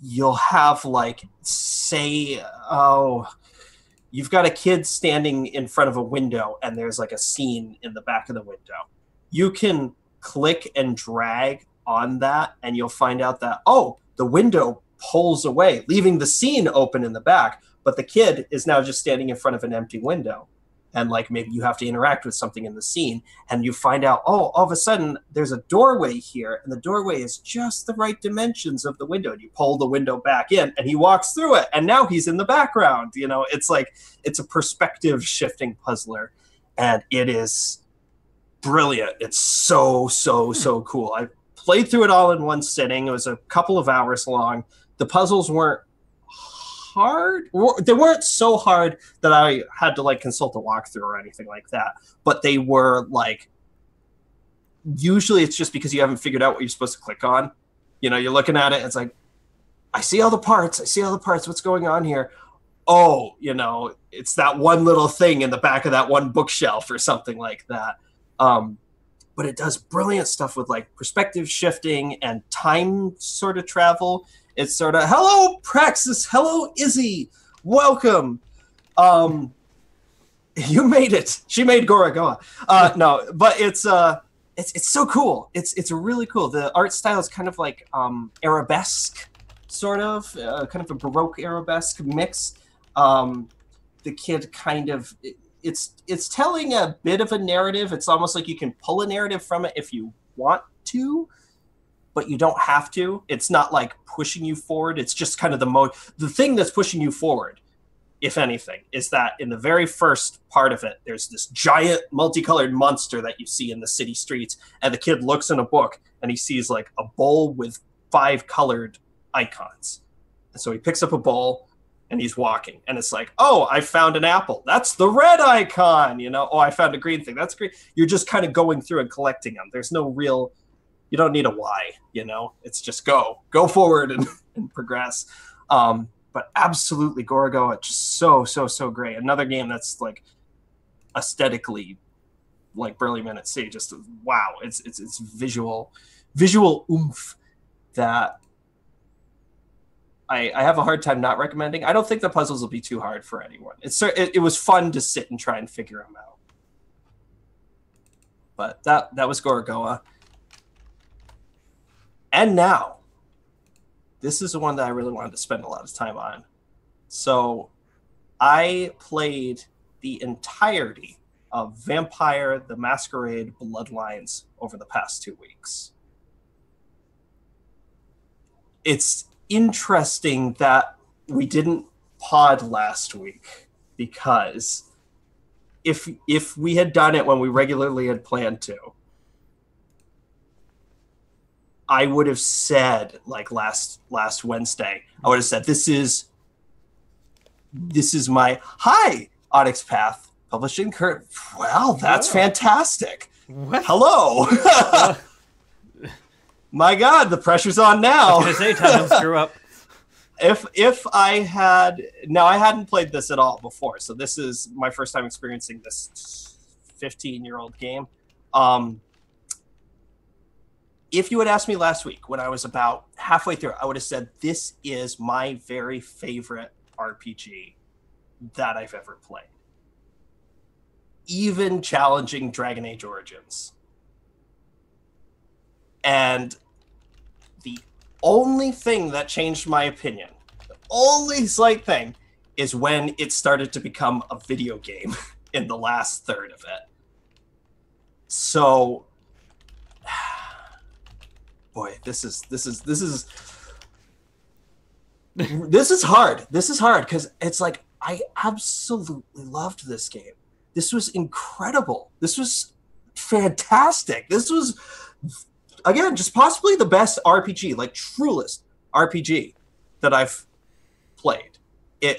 you'll have like, say, you've got a kid standing in front of a window, and there's like a scene in the back of the window. You can click and drag on that, and you'll find out that, the window pulls away, leaving the scene open in the back, but the kid is now just standing in front of an empty window. And like maybe you have to interact with something in the scene, and you find out, all of a sudden there's a doorway here, and the doorway is just the right dimensions of the window. And you pull the window back in, and he walks through it, and now he's in the background. It's like, it's a perspective shifting puzzler, and it is brilliant. It's so cool. I played through it all in one sitting. It was a couple of hours long. The puzzles weren't hard. They weren't so hard that I had to like consult a walkthrough or anything like that. But they were like, usually it's just because you haven't figured out what you're supposed to click on. You're looking at it, and it's like, I see all the parts. What's going on here? It's that one little thing in the back of that one bookshelf or something like that. But it does brilliant stuff with like perspective shifting and time sort of travel. It's sort of, hello, Praxis. Hello, Izzy. Welcome. You made it. She made Gorogoa. No, but it's so cool. It's really cool. The art style is kind of like arabesque, sort of, kind of a Baroque arabesque mix. The kid kind of, it's telling a bit of a narrative. It's almost like you can pull a narrative from it if you want to. but you don't have to. It's not like pushing you forward. It's just kind of the thing that's pushing you forward, if anything, is that in the very first part of it, there's this giant multicolored monster that you see in the city streets, and the kid looks in a book and he sees like a bowl with 5 colored icons. And so he picks up a bowl and he's walking, and it's like, oh, I found an apple. That's the red icon, you know? Oh, I found a green thing. That's green. You're just kind of going through and collecting them. There's no real, you don't need a why, you know? It's just go forward and progress. But absolutely, Gorogoa, just so great. Another game that's like aesthetically like Brilliant at Sea. Just wow, it's visual oomph that I have a hard time not recommending. I don't think the puzzles will be too hard for anyone. It was fun to sit and try and figure them out. But that was Gorogoa. And now, this is the one that I really wanted to spend a lot of time on. So I played the entirety of Vampire the Masquerade Bloodlines over the past 2 weeks. It's interesting that we didn't pod last week, because if we had done it when we regularly had planned to, I would have said, like last Wednesday, I would have said, this is my Onyx Path Publishing. Well, that's fantastic. What? Hello. My God, the pressure's on now. I was gonna say, Tom, don't screw up. If I hadn't played this at all before, so this is my first time experiencing this 15-year-old game. If you had asked me last week when I was about halfway through, I would have said this is my very favorite RPG that I've ever played, even challenging Dragon Age Origins. And the only thing that changed my opinion, the only slight thing, is when it started to become a video game in the last third of it. So, boy, this is hard. This is hard because it's like, I absolutely loved this game. This was incredible. This was fantastic. This was, again, just possibly the best RPG, like truest RPG that I've played.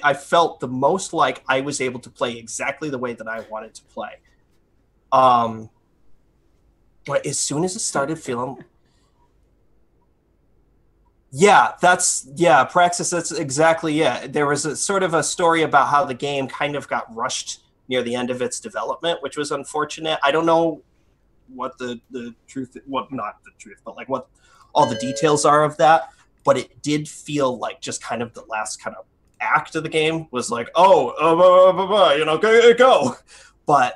I felt the most like I was able to play exactly the way that I wanted to play. But as soon as it started feeling... Praxis, that's exactly it. There was a sort of a story about how the game kind of got rushed near the end of its development, which was unfortunate. I don't know what the truth, well, not the truth, but like what all the details are of that. But it did feel like just kind of the last kind of act of the game was like, go. But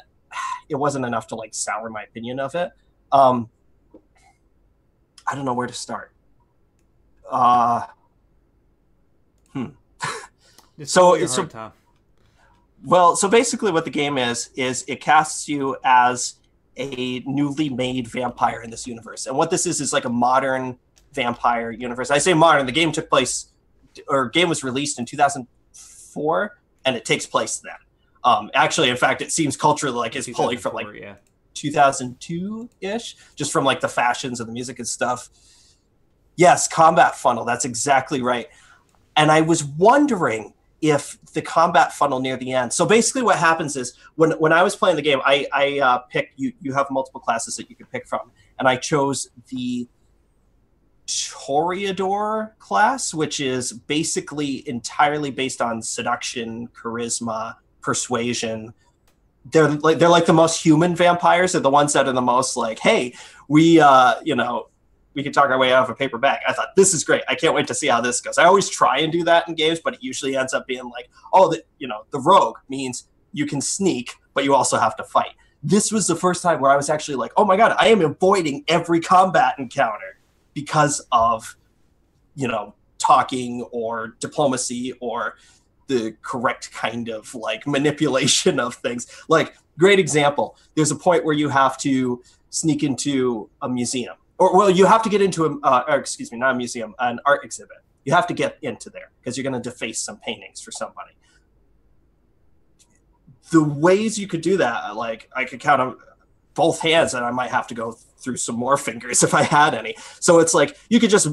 it wasn't enough to like sour my opinion of it. I don't know where to start. So basically what the game is it casts you as a newly made vampire in this universe. And what this is like a modern vampire universe. I say modern, the game was released in 2004 and it takes place then. Actually, in fact, it seems culturally like it's pulling from like 2002-ish, just from like the fashions of the music and stuff. Yes, combat funnel. That's exactly right. And I was wondering if the combat funnel near the end. So basically what happens is when I was playing the game, I picked, you have multiple classes that you can pick from. And I chose the Toreador class, which is basically entirely based on seduction, charisma, persuasion. They're like the most human vampires. They're the ones that are the most like, hey, we can talk our way out of a paper bag. I thought, this is great. I can't wait to see how this goes. I always try and do that in games, but it usually ends up being like, the rogue means you can sneak, but you also have to fight. This was the first time where I was actually like, oh my God, I am avoiding every combat encounter because of, talking or diplomacy or the correct kind of like manipulation of things. Like, great example. There's a point where you have to sneak into a museum. or well, you have to get into or excuse me, not a museum, an art exhibit. You have to get into there because you're going to deface some paintings for somebody. The ways you could do that, like I could count on both hands, and I might have to go through some more fingers if I had any. So it's like you could just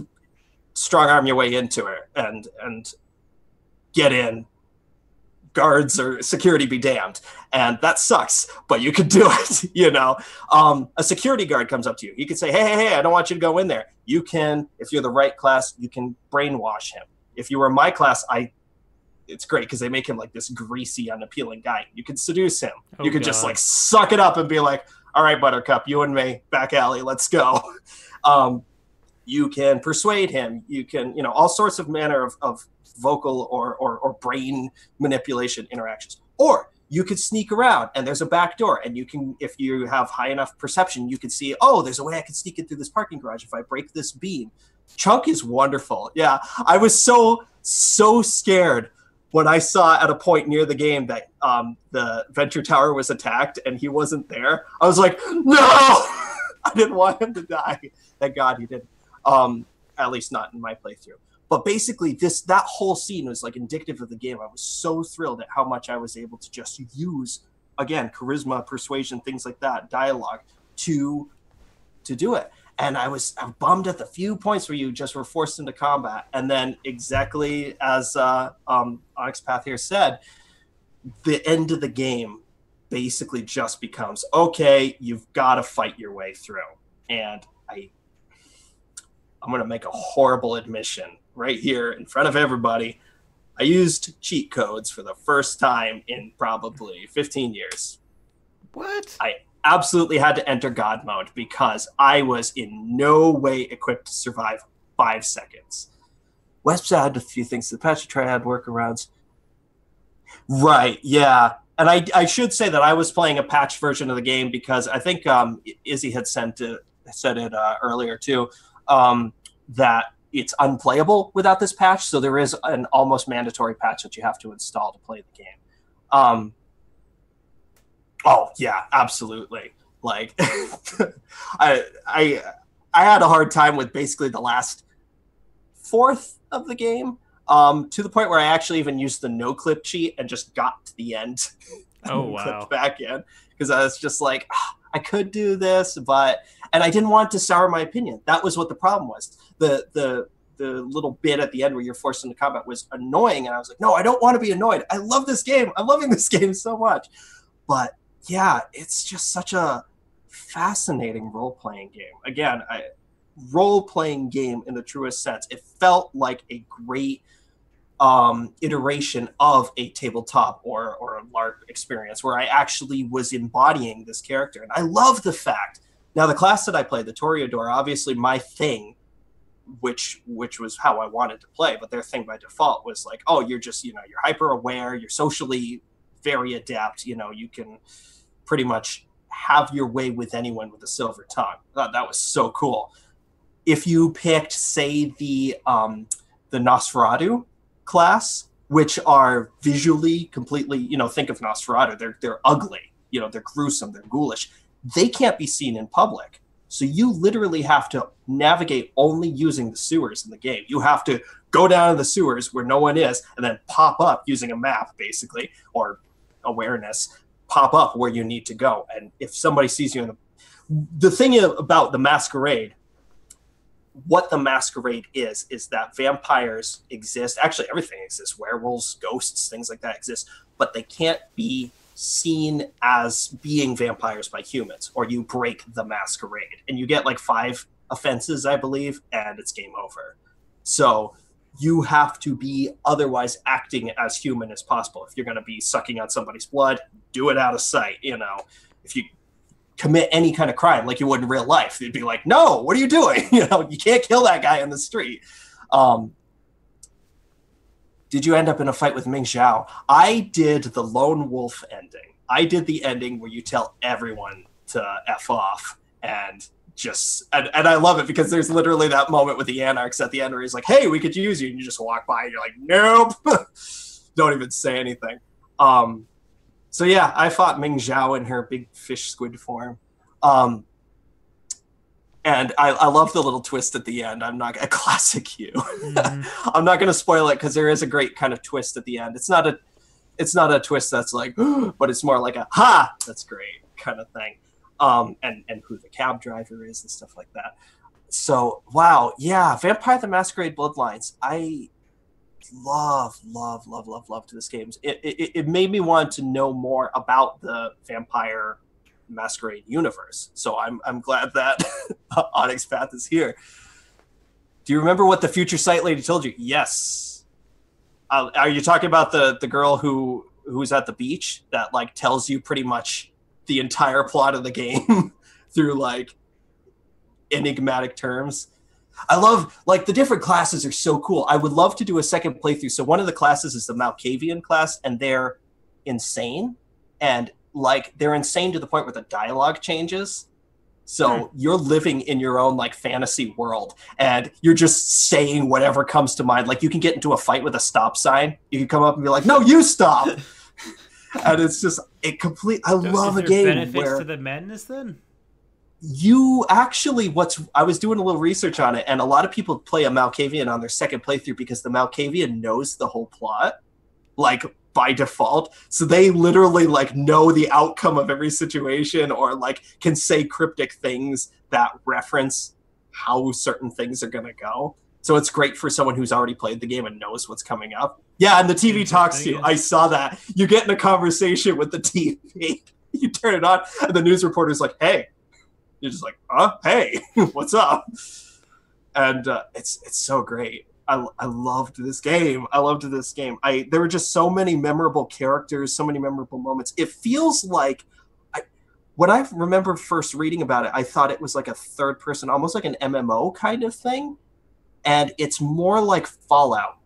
strong arm your way into it and get in. Guards or security be damned, and that sucks, but you could do it. You know, a security guard comes up to you. You could say, hey, I don't want you to go in there. You can, if you're the right class, you can brainwash him. If you were my class, it's great because they make him like this greasy, unappealing guy. You can seduce him. You could just like suck it up and be like, all right, Buttercup, you and me, back alley, let's go. You can persuade him. You can, you know, all sorts of manner of vocal or brain manipulation interactions. Or you could sneak around and there's a back door, and you can, if you have high enough perception, you can see, oh, there's a way I can sneak in through this parking garage if I break this beam. Chunk is wonderful. Yeah, I was so scared when I saw at a point near the game that the Venture Tower was attacked and he wasn't there. I was like, no! I didn't want him to die. Thank God he didn't. At least not in my playthrough. But basically, that whole scene was like indicative of the game. I was so thrilled at how much I was able to just use, again, charisma, persuasion, things like that, dialogue, to do it. And I'm bummed at the few points where you just were forced into combat. And then exactly as Onyx Path here said, the end of the game basically just becomes, okay, you've got to fight your way through. And I'm going to make a horrible admission right here in front of everybody. I used cheat codes for the first time in probably 15 years. What? I absolutely had to enter God mode because I was in no way equipped to survive 5 seconds. West had a few things. The patch triad workarounds. Right, yeah. And I should say that I was playing a patch version of the game because I think Izzy had said it earlier too, that it's unplayable without this patch. So there is an almost mandatory patch that you have to install to play the game. Oh yeah, absolutely. Like I had a hard time with basically the last fourth of the game, to the point where I actually even used the no clip cheat and just got to the end. Oh wow! Clipped back in because I was just like, I could do this, and I didn't want to sour my opinion. That was what the problem was. The little bit at the end where you're forced into combat was annoying, and I was like, no, I don't want to be annoyed. I love this game. I'm loving this game so much. But yeah, it's just such a fascinating role-playing game. Again, role-playing game in the truest sense. It felt like a great iteration of a tabletop or a LARP experience where I actually was embodying this character. And I love the fact, now the class that I played, the Toreador, obviously my thing, which was how I wanted to play, but their thing by default was like, oh, you're just, you're hyper aware, you're socially very adept, you can pretty much have your way with anyone with a silver tongue. I thought that was so cool. If you picked, say, the Nosferatu class, which are visually completely, think of Nosferatu, they're ugly, they're gruesome, they're ghoulish. They can't be seen in public. So you literally have to navigate only using the sewers in the game. You have to go down to the sewers where no one is and then pop up using a map, basically, or awareness, pop up where you need to go. And if somebody sees you the thing about the Masquerade, what the Masquerade is that vampires exist. Actually, everything exists. Werewolves, ghosts, things like that exist. But they can't be seen as being vampires by humans, or you break the Masquerade. And you get like 5 offenses, I believe, and it's game over. So you have to be otherwise acting as human as possible. If you're going to be sucking on somebody's blood, do it out of sight. If you commit any kind of crime like you would in real life, they'd be like, no, what are you doing? You can't kill that guy in the street. Did you end up in a fight with Ming Xiao? I did the lone wolf ending. I did the ending where you tell everyone to F off, and I love it because there's literally that moment with the Anarchs at the end where he's like, hey, we could use you. And you just walk by and you're like, nope. Don't even say anything. So yeah, I fought Ming Xiao in her big fish squid form. And I love the little twist at the end. I'm not a classic you. Mm-hmm. I'm not going to spoil it because there is a great kind of twist at the end. It's not a twist that's like, but it's more like a ha, that's great kind of thing. And who the cab driver is and stuff like that. So wow, yeah, Vampire the Masquerade Bloodlines. I love to this game. It made me want to know more about the Vampire Masquerade universe. So I'm glad that Onyx Path is here. Do you remember what the future sight lady told you? Yes. Are you talking about the girl who's at the beach that like tells you pretty much the entire plot of the game through like enigmatic terms? I love like the different classes are so cool. I would love to do a second playthrough. So one of the classes is the Malkavian class, and they're insane, and like they're insane to the point where the dialogue changes. So you're living in your own like fantasy world, and you're just saying whatever comes to mind. Like you can get into a fight with a stop sign. You can come up and be like, "No, you stop," and it's just it complete. I love a game benefits where to the madness then. you actually I was doing a little research on it, and a lot of people play a Malkavian on their second playthrough because the Malkavian knows the whole plot like by default, so they literally like know the outcome of every situation, or like can say cryptic things that reference how certain things are going to go. So it's great for someone who's already played the game and knows what's coming up. Yeah, and the TV talks to you. I saw that. You get in a conversation with the TV. You turn it on, and the news reporter's like, "Hey." You're just like, hey, what's up? And it's so great. I loved this game. There were just so many memorable characters, so many memorable moments. It feels like, when I remember first reading about it, I thought it was like a third person, almost like an MMO kind of thing. And it's more like Fallout.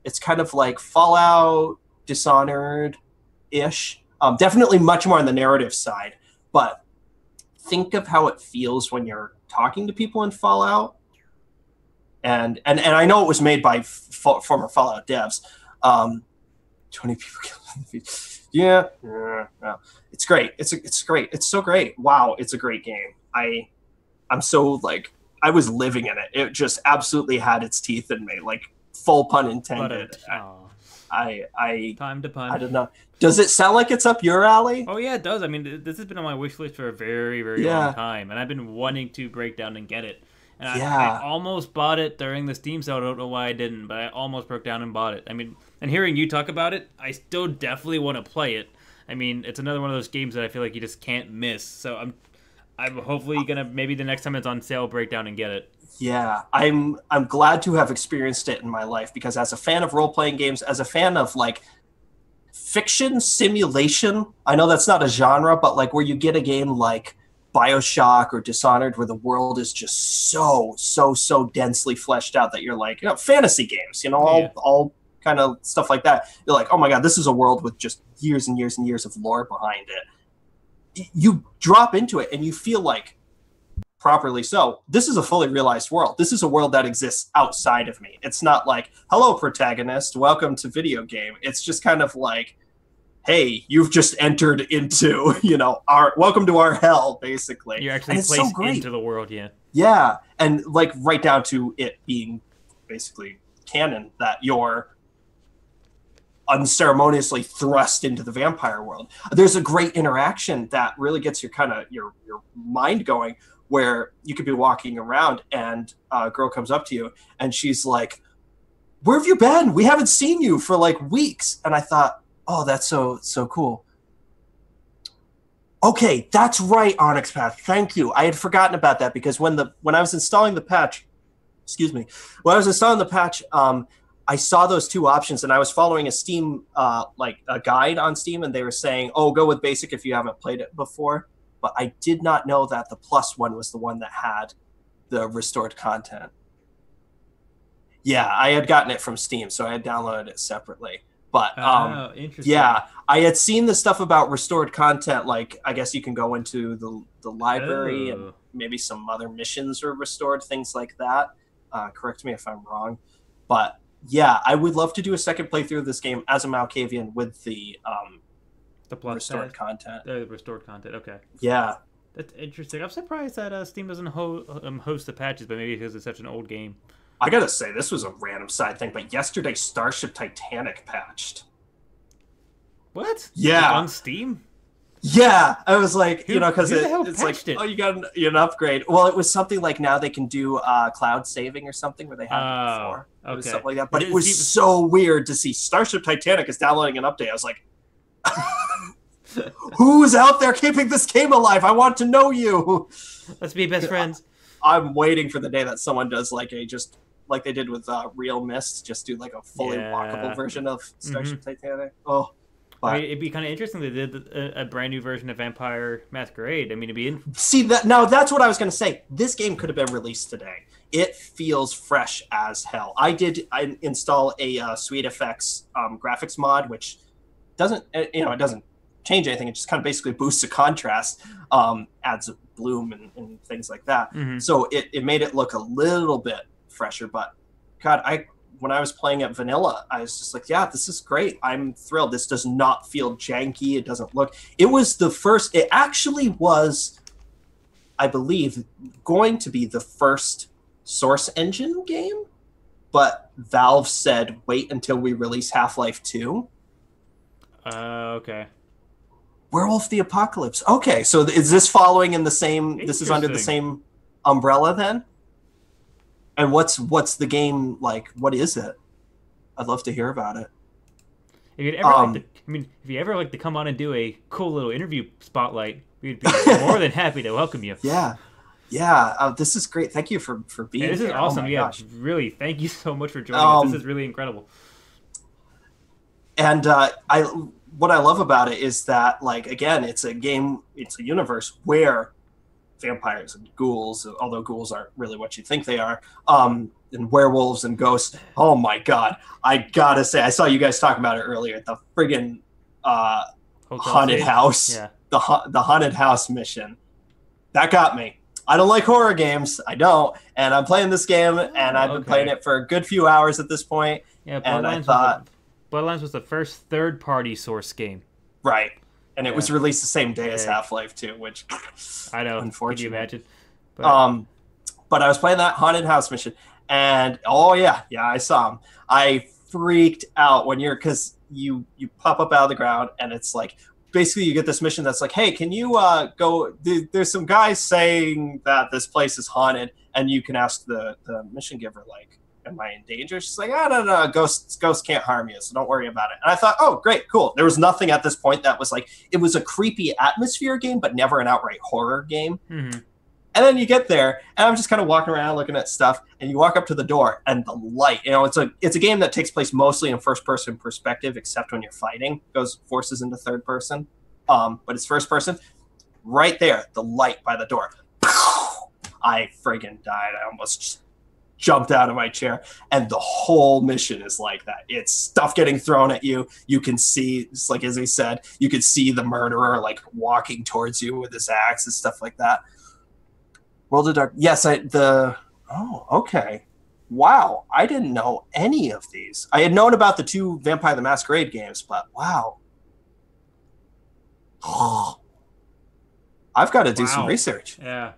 It's kind of like Fallout, Dishonored-ish. Definitely much more on the narrative side. But think of how it feels when you're talking to people in Fallout, and I know it was made by former Fallout devs. 20 people killed. Yeah, it's great. It's great. It's so great. Wow, it's a great game. I'm so like I was living in it. It just absolutely had its teeth in me, like full pun intended. Time to pun. I don't know. Does it sound like it's up your alley? Oh yeah, it does. I mean, this has been on my wish list for a very, very long time, and I've been wanting to break down and get it. And I almost bought it during the Steam sale. I don't know why I didn't, but I almost broke down and bought it. I mean, and hearing you talk about it, I still definitely want to play it. I mean, it's another one of those games that I feel like you just can't miss. So I'm hopefully gonna maybe the next time it's on sale, break down and get it. Yeah, I'm glad to have experienced it in my life, because as a fan of role-playing games, as a fan of like fiction simulation, I know that's not a genre, but like where you get a game like BioShock or Dishonored where the world is just so densely fleshed out that you're like, fantasy games, all kind of stuff like that. You're like, oh my god, this is a world with just years and years and years of lore behind it. You drop into it and you feel like, properly so, this is a fully realized world. This is a world that exists outside of me. It's not like, hello protagonist, welcome to video game. It's just kind of like, hey, you've just entered into, our welcome to our hell, basically. You're actually placed into the world, yeah. Yeah, and like right down to it being basically canon that you're unceremoniously thrust into the vampire world. There's a great interaction that really gets your your mind going, where you could be walking around and a girl comes up to you and she's like, where have you been? We haven't seen you for like weeks. And I thought, oh, that's so cool. Okay, that's right, Onyx Path. Thank you. I had forgotten about that, because when I was installing the patch, I saw those two options, and I was following a Steam, like a guide on Steam, and they were saying, oh, go with basic if you haven't played it before. But I did not know that the plus one was the one that had the restored content. Yeah, I had gotten it from Steam, so I had downloaded it separately. But interesting. Yeah, I had seen the stuff about restored content. Like, I guess you can go into the library and maybe some other missions are restored, things like that. Correct me if I'm wrong. But yeah, I would love to do a second playthrough of this game as a Malkavian with the plus restored content. The restored content, okay. Yeah, That's interesting. I'm surprised that Steam doesn't host the patches, but maybe because it's such an old game. I gotta say, this was a random side thing, but yesterday Starship Titanic patched. What? Yeah. Like on Steam? Yeah, I was like, because who the hell it's like, patched it? oh, you got an upgrade. Well, it was something like now they can do cloud saving or something where they haven't before. It was something like that. But it was so weird to see Starship Titanic is downloading an update. I was like, who's out there keeping this game alive? I want to know you. Let's be best friends. I'm waiting for the day that someone does like like they did with Real Mist, just do like a fully walkable version of Starship Titanic. Oh. I mean, it'd be kind of interesting they did a brand new version of Vampire Masquerade. I mean, see that now. That's what I was going to say. This game could have been released today. It feels fresh as hell. I install a Sweet Effects graphics mod, which doesn't it doesn't change anything. It just kind of basically boosts the contrast, adds bloom and things like that. So it made it look a little bit fresher. But God, when I was playing at vanilla, I was just like, yeah, this is great. I'm thrilled. This does not feel janky. It doesn't look... It actually was, I believe, going to be the first Source Engine game, but Valve said, wait until we release Half-Life 2. Okay. Werewolf the Apocalypse. Okay, so is this following in the same... This is under the same umbrella then? And what's the game like? What is it? I'd love to hear about it. If you ever like to come on and do a cool little interview spotlight, we'd be more than happy to welcome you. Yeah. This is great. Thank you for being here. This is awesome. Oh gosh. Really, thank you so much for joining us. This is really incredible. And what I love about it is that, like, again, it's a game, it's a universe where vampires and ghouls, although ghouls aren't really what you think they are, and werewolves and ghosts. Oh my God. I gotta say, I saw you guys talking about it earlier. The friggin' haunted house, the haunted house mission. That got me. I don't like horror games. I don't. And I'm playing this game, and I've been playing it for a good few hours at this point. Yeah, Bloodlines was the first third-party Source game. Right. And it was released the same day as Half-Life 2, which I know. Unfortunately. Could you imagine? But I was playing that haunted house mission, and I saw him. I freaked out because you pop up out of the ground, and it's like basically you get this mission that's like, hey, can you go? There's some guys saying that this place is haunted, and you can ask the mission giver, like, am I in danger? She's like, no, ghosts can't harm you, so don't worry about it. And I thought, oh, great, cool. There was nothing at this point that was like, it was a creepy atmosphere game, but never an outright horror game. And then you get there, and I'm just kind of walking around looking at stuff, and you walk up to the door, and the light, it's a game that takes place mostly in first-person perspective, except when you're fighting. Goes forces into third person, but it's first person. Right there, the light by the door. I friggin' died. I almost just jumped out of my chair, and the whole mission is like that. It's stuff getting thrown at you. You can see, just like Izzy said, you could see the murderer like walking towards you with his axe and stuff like that. World of Dark. Yes, okay. Wow, I didn't know any of these. I had known about the 2 Vampire the Masquerade games, but wow. I've got to do some research. Yeah.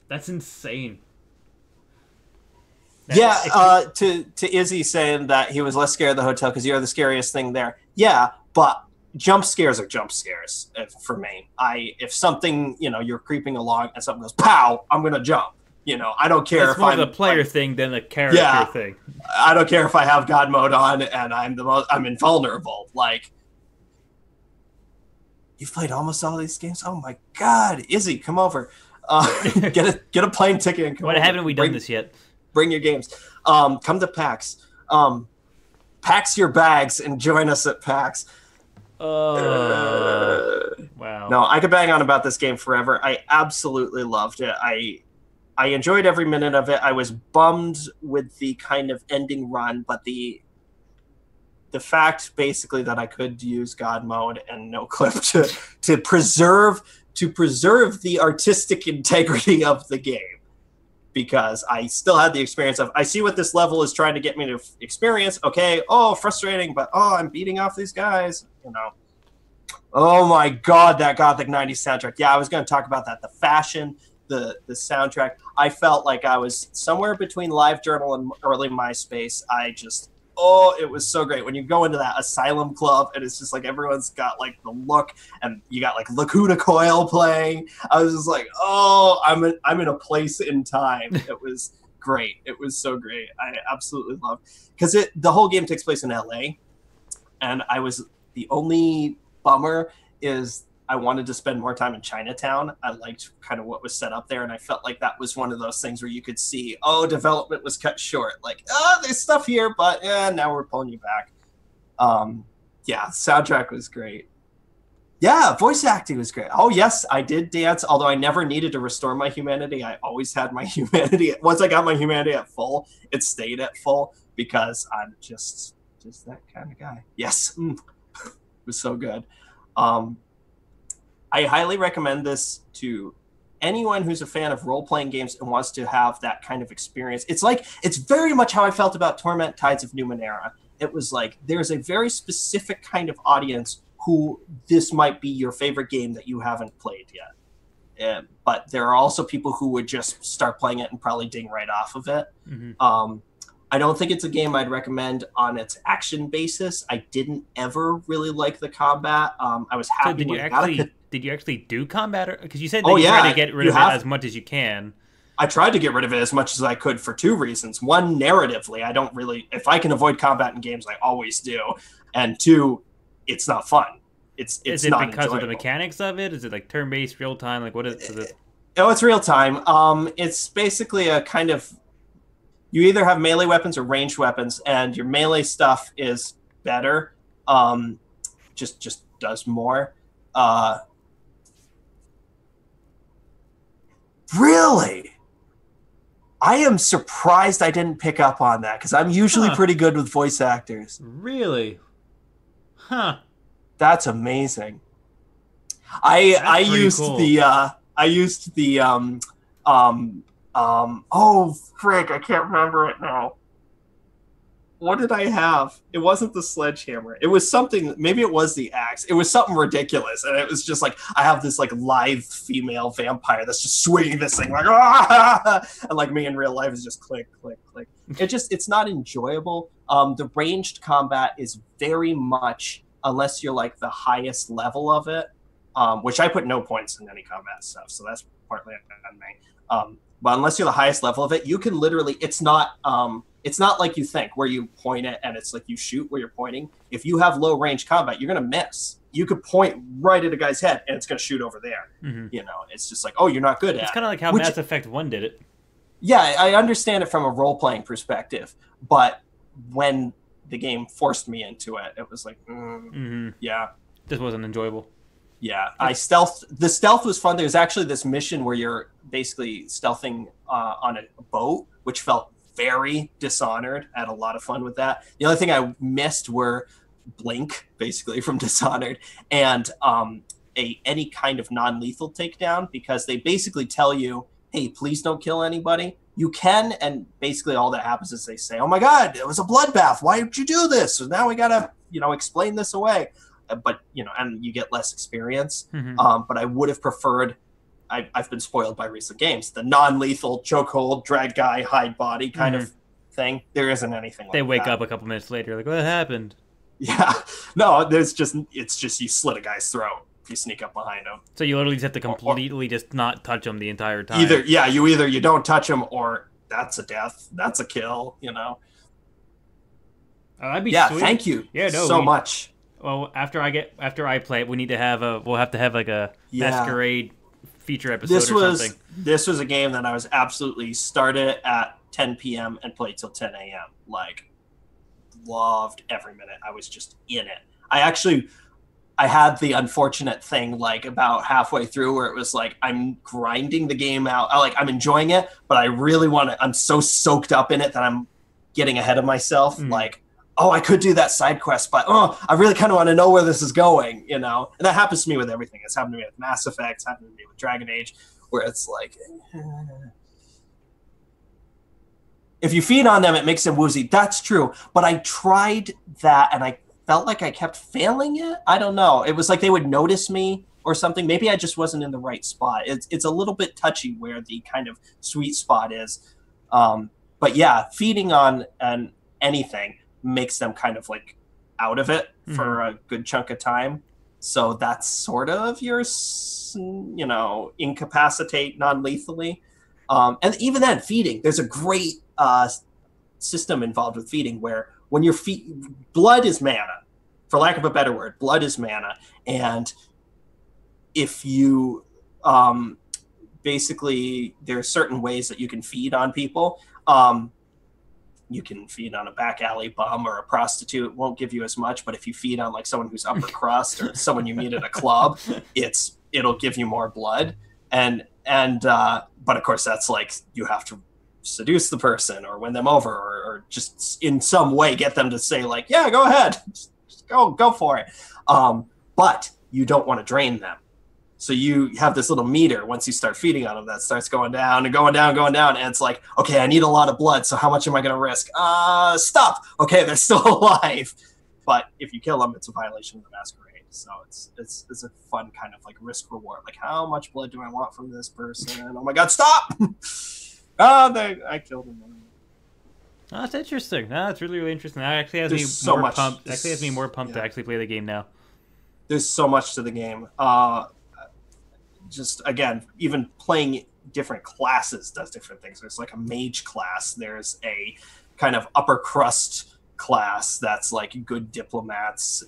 That's insane. To Izzy saying that he was less scared of the hotel because you're the scariest thing there. Yeah, but jump scares are jump scares for me. If something, you're creeping along and something goes pow, I'm gonna jump. I don't care if I'm the player thing than the character thing. I don't care if I have God mode on and I'm invulnerable. Like, you've played almost all these games. Oh my God, Izzy, come over. Get a plane ticket and come over. Haven't we done this yet? Bring your games. Come to PAX. Pack your bags and join us at PAX. Wow. No, I could bang on about this game forever. I absolutely loved it. I enjoyed every minute of it. I was bummed with the kind of ending run, but the fact basically that I could use God mode and no clip to preserve the artistic integrity of the game. Because I still had the experience of, I see what this level is trying to get me to experience. Okay, frustrating, but I'm beating off these guys. Oh my God, that Gothic 90s soundtrack. Yeah, I was going to talk about that. The fashion, the soundtrack. I felt like I was somewhere between LiveJournal and early MySpace. It was so great. When you go into that Asylum Club and it's just like everyone's got like the look and you got like Lacuna Coil playing. I was just like, oh, I'm in a place in time. It was great. It was so great. I absolutely loved because the whole game takes place in LA, and the only bummer is I wanted to spend more time in Chinatown. I liked kind of what was set up there, and I felt like that was one of those things where you could see, development was cut short. Like, there's stuff here, but now we're pulling you back. Soundtrack was great. Yeah, voice acting was great. Oh, yes, I did dance, although I never needed to restore my humanity. I always had my humanity. Once I got my humanity at full, it stayed at full because I'm just that kind of guy. Yes. It was so good. I highly recommend this to anyone who's a fan of role-playing games and wants to have that kind of experience. It's very much how I felt about Torment Tides of Numenera. It was like there's a very specific kind of audience who this might be your favorite game that you haven't played yet. But there are also people who would just start playing it and probably ding right off of it. Mm-hmm. I don't think it's a game I'd recommend on its action basis. I didn't ever really like the combat. I was happy did you actually do combat? Because you said that you try to get rid of it as much as you can. I tried to get rid of it as much as I could for two reasons. One, narratively, I don't really... If I can avoid combat in games, I always do. And two, it's not fun. Is it not because enjoyable. Of the mechanics of it? Is it like turn-based, real-time? Like, what is it? Oh, it's real-time. It's basically a kind of... You either have melee weapons or ranged weapons, and your melee stuff is better. Just does more. Really? I am surprised I didn't pick up on that, because I'm usually pretty good with voice actors. Really? Huh. That's amazing. I used cool. Oh frick, I can't remember it now. What did I have? It wasn't the sledgehammer. It was something, maybe it was the axe. It was something ridiculous. And it was just like, I have this like lithe female vampire that's just swinging this thing like, and like me in real life is just click, click, click. It's not enjoyable. The ranged combat is very much, unless you're like the highest level of it, which I put no points in any combat stuff. So that's partly on me. But unless you're the highest level of it, you can literally, it's not like you think where you point it and it's like you shoot where you're pointing. If you have low range combat, you're going to miss. You could point right at a guy's head and it's going to shoot over there. Mm-hmm. You know, it's just like, oh, you're not good at it. It's kind of like how Mass Effect 1 did it. Yeah, I understand it from a role-playing perspective, but when the game forced me into it, it was like, yeah. This wasn't enjoyable. Yeah, the stealth was fun. There's actually this mission where you're basically stealthing on a boat, which felt very Dishonored. I had a lot of fun with that. The only thing I missed were Blink, basically, from Dishonored, and any kind of non-lethal takedown, because they basically tell you, hey, please don't kill anybody. You can, and basically all that happens is they say, oh my god, it was a bloodbath. Why did you do this? So now we gotta, explain this away. But, and you get less experience. Mm-hmm. But I would have preferred, I've been spoiled by recent games, the non-lethal chokehold, drag guy, hide body kind of thing. There isn't anything like that. They wake up a couple minutes later, like, what happened? Yeah. No, it's just you slit a guy's throat if you sneak up behind him. So you literally just have to completely just not touch him the entire time. Either you don't touch him, or that's a death. That's a kill, That'd be sweet. Thank you so much. Well, after I play it, we'll have to have like a Masquerade feature episode something. This was a game that I was absolutely started at 10 p.m. and played till 10 a.m. Like, loved every minute. I was just in it. I had the unfortunate thing like about halfway through where it was like I'm grinding the game out. I'm enjoying it, but I really want to. I'm so soaked up in it that I'm getting ahead of myself. Like, oh, I could do that side quest, but I really kind of want to know where this is going, And that happens to me with everything. It's happened to me with Mass Effect, it's happened to me with Dragon Age, where it's like, if you feed on them, it makes them woozy. That's true, but I tried that, and I felt like I kept failing it. I don't know. It was like they would notice me or something. Maybe I just wasn't in the right spot. It's a little bit touchy where the kind of sweet spot is. But yeah, feeding on anything makes them kind of like out of it for a good chunk of time. So that's sort of your, incapacitate non-lethally. And even then, feeding, there's a great system involved with feeding where when you're blood is mana, for lack of a better word, blood is mana. And if you basically, there are certain ways that you can feed on people. You can feed on a back alley bum or a prostitute. It won't give you as much, but if you feed on like someone who's upper crust or someone you meet at a club, it'll give you more blood. But of course that's like you have to seduce the person or win them over or just in some way get them to say like, yeah, go ahead, just go for it. But you don't want to drain them. So you have this little meter once you start feeding on them that starts going down and going down. And it's like, okay, I need a lot of blood. So how much am I going to risk? Stop. Okay, they're still alive. But if you kill them, it's a violation of the masquerade. So it's a fun kind of like risk reward. Like, how much blood do I want from this person? Oh my God, stop. I killed him. Oh, that's interesting. No, that's really, really interesting. That actually has There's me so more much. pumped. Actually has me more pumped to actually play the game now. There's so much to the game. Just again, even playing different classes does different things. There's like a mage class. There's a kind of upper crust class that's like good diplomats.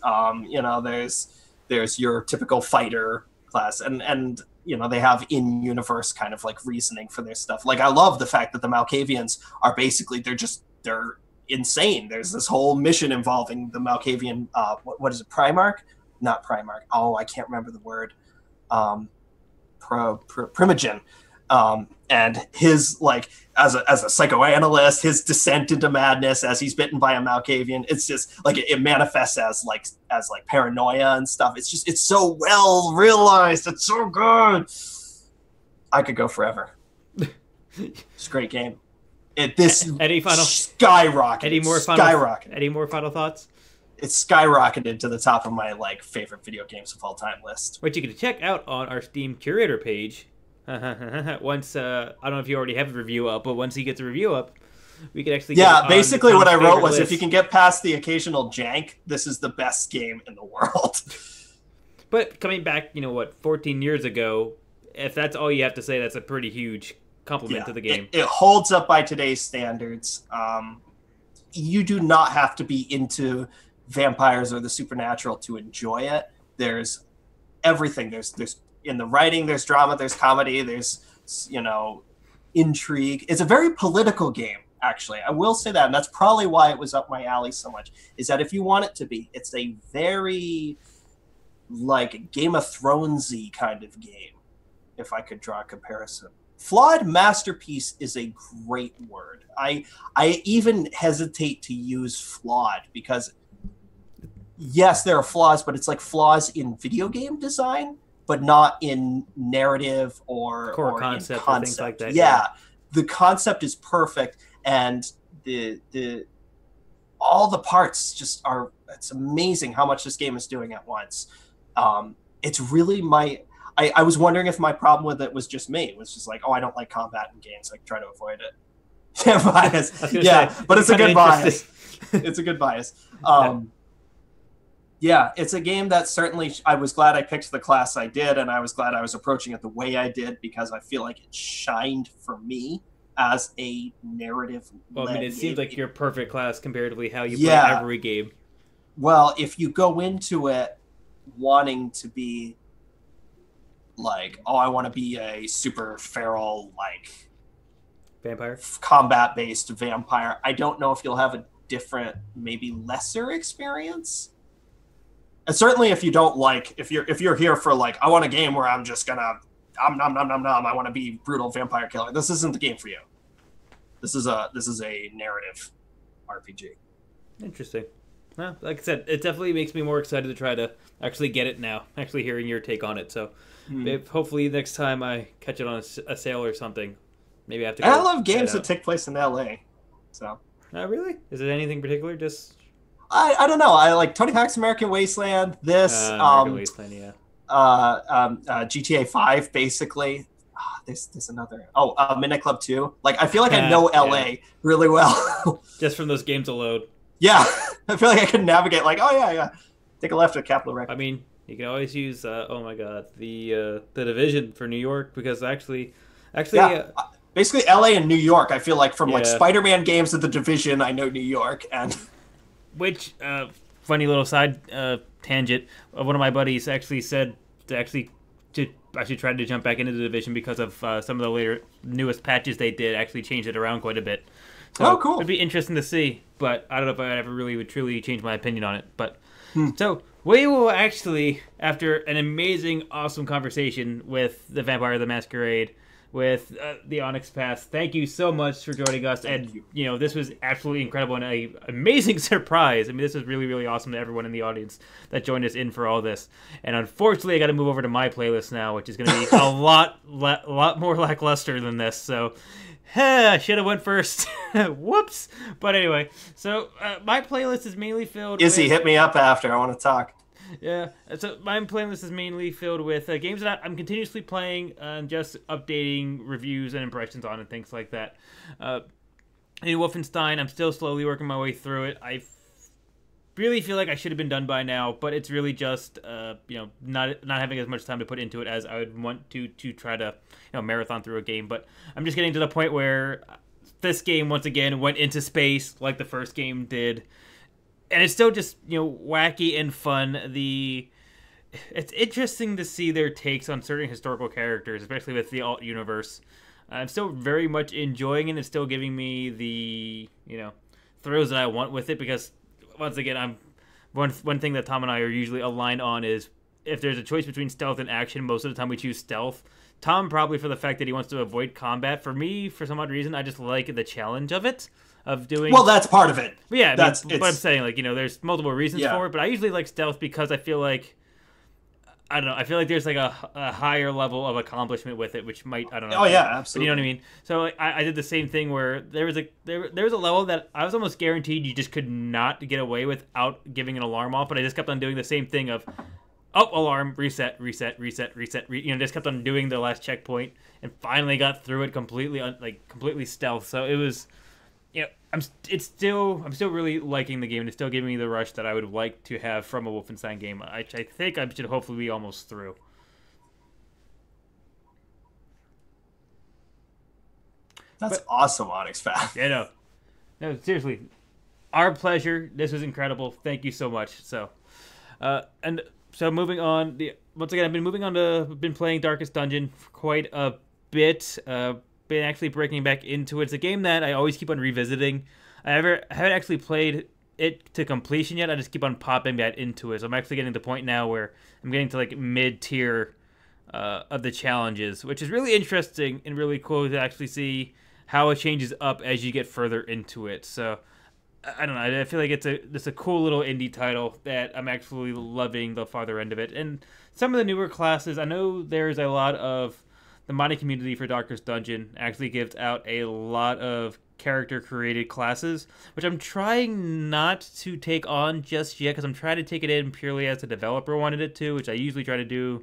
There's your typical fighter class, and they have in-universe kind of like reasoning for their stuff. Like I love the fact that the Malkavians are basically they're insane. There's this whole mission involving the Malkavian. What is it? Primarch? Not Primarch. Oh, I can't remember the word. Primogen, and his like as a psychoanalyst, his descent into madness as he's bitten by a Malkavian. It's just like it manifests as paranoia and stuff. It's so well realized. It's so good. I could go forever. It's a great game. Any final skyrocketed. Any more final thoughts? It's skyrocketed to the top of my like favorite video games of all time list. Which you can check out on our Steam curator page. Once I don't know if you already have a review up, but once he gets a review up, we can actually basically what I wrote was list. If you can get past the occasional jank, this is the best game in the world. But coming back, 14 years ago, if that's all you have to say, that's a pretty huge compliment to the game. It holds up by today's standards. You do not have to be into vampires or the supernatural to enjoy it. There's everything. There's in the writing, there's drama, there's comedy, there's intrigue. It's a very political game, actually. I will say that, and that's probably why it was up my alley so much, is that if you want it to be, it's a very like Game of Thrones-y kind of game, if I could draw a comparison. Flawed masterpiece is a great word. I even hesitate to use flawed because yes, there are flaws, but it's like flaws in video game design, but not in narrative or core concept or things like that. Yeah, the concept is perfect, and the all the parts just are. It's amazing how much this game is doing at once. It's really I was wondering if my problem with it was just me. It was just like, I don't like combat in games. I try to avoid it. Bias. Yeah, but it's a good bias. It's a good bias. Yeah, it's a game that certainly I was glad I picked the class I did, and I was glad I was approaching it the way I did because I feel like it shined for me as a narrative. Well, it seems like your perfect class comparatively how you play every game. Well, if you go into it wanting to be like, I want to be a super feral, like vampire, combat-based vampire, I don't know if you'll have a different, maybe lesser experience. And certainly if you don't like, if you're here for like, I want a game where I'm just gonna, I want to be brutal vampire killer, this isn't the game for you. This is a narrative RPG. Interesting. Well, like I said, it definitely makes me more excited to try to actually get it now, actually hearing your take on it. So hopefully next time I catch it on a sale or something, maybe I have to go. I love games that take place in LA. So. Really? Is it anything particular? Just I don't know. I like Tony Hawk's American Wasteland. This American Wasteland, yeah. GTA 5 basically. There's another. Oh, Midnight Club 2. Like I feel like I know LA really well. Just from those games alone. Yeah, I feel like I could navigate. Like, oh yeah, take a left at Capitol Records. I mean, you can always use. Oh my God, the Division for New York because actually, yeah. Basically LA and New York. I feel like from like Spider-Man games to the Division, I know New York and. Which funny little side tangent. One of my buddies actually said to try to jump back into the Division because of some of the newest patches they did actually changed it around quite a bit. So cool. It'd be interesting to see, but I don't know if I ever really would truly change my opinion on it. But so we will actually, after an amazing, awesome conversation with the Vampire the Masquerade, with the Onyx Pass. Thank you so much for joining us. And, this was absolutely incredible and an amazing surprise. I mean, this was really, really awesome to everyone in the audience that joined us in for all this. And unfortunately, I got to move over to my playlist now, which is going to be a lot more lackluster than this. So, I should have went first. Whoops. But anyway, so my playlist is mainly filled Izzy, hit me up after. I want to talk. Yeah, so my playlist is mainly filled with games that I'm continuously playing and just updating reviews and impressions on and things like that. In Wolfenstein, I'm still slowly working my way through it. I really feel like I should have been done by now, but it's really just not having as much time to put into it as I would want to try to marathon through a game. But I'm just getting to the point where this game once again went into space like the first game did. And it's still just, wacky and fun. It's interesting to see their takes on certain historical characters, especially with the alt universe. I'm still very much enjoying it. It's still giving me the, thrills that I want with it because, once again, one thing that Tom and I are usually aligned on is if there's a choice between stealth and action, most of the time we choose stealth. Tom probably for the fact that he wants to avoid combat. For me, for some odd reason, I just like the challenge of it. Of doing that's part of it. But yeah, but I'm saying there's multiple reasons for it, but I usually like stealth because I feel like I feel like there's like a higher level of accomplishment with it, which might I don't know. Oh yeah, absolutely. But you know what I mean? So I did the same thing where there was a level that I was almost guaranteed you just could not get away without giving an alarm off, but I just kept on doing the same thing of alarm, reset, just kept on doing the last checkpoint and finally got through it completely stealth. So it was. I'm still really liking the game. And it's still giving me the rush that I would like to have from a Wolfenstein game. I think I should hopefully be almost through. That's awesome, Onyx Pass. Yeah, no, seriously, our pleasure. This was incredible. Thank you so much. So, and so moving on. Once again, I've been playing Darkest Dungeon for quite a bit. Been actually breaking back into it. It's a game that I always keep on revisiting. I haven't actually played it to completion yet. I just keep on popping back into it. So I'm actually getting to the point now where I'm getting to like mid-tier of the challenges, which is really interesting and really cool to actually see how it changes up as you get further into it. So I don't know. I feel like it's a cool little indie title that I'm actually loving the farther end of it. And some of the newer classes, I know there's a lot of the modding community for Darkest Dungeon actually gives out a lot of character-created classes, which I'm trying not to take on just yet because I'm trying to take it in purely as the developer wanted it to, which I usually try to do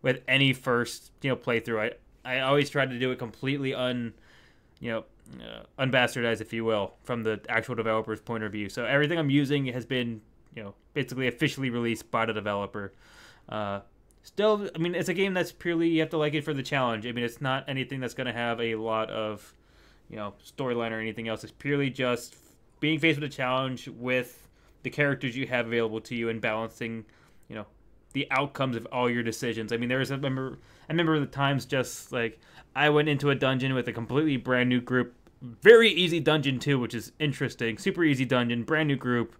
with any first playthrough. I always try to do it completely unbastardized, if you will, from the actual developer's point of view. So everything I'm using has been basically officially released by the developer. Still, I mean, it's a game that's purely, you have to like it for the challenge. I mean, it's not anything that's going to have a lot of, storyline or anything else. It's purely just being faced with a challenge with the characters you have available to you and balancing, the outcomes of all your decisions. I mean, I remember the times just like I went into a dungeon with a completely brand new group. Very easy dungeon too, which is interesting. Super easy dungeon, brand new group.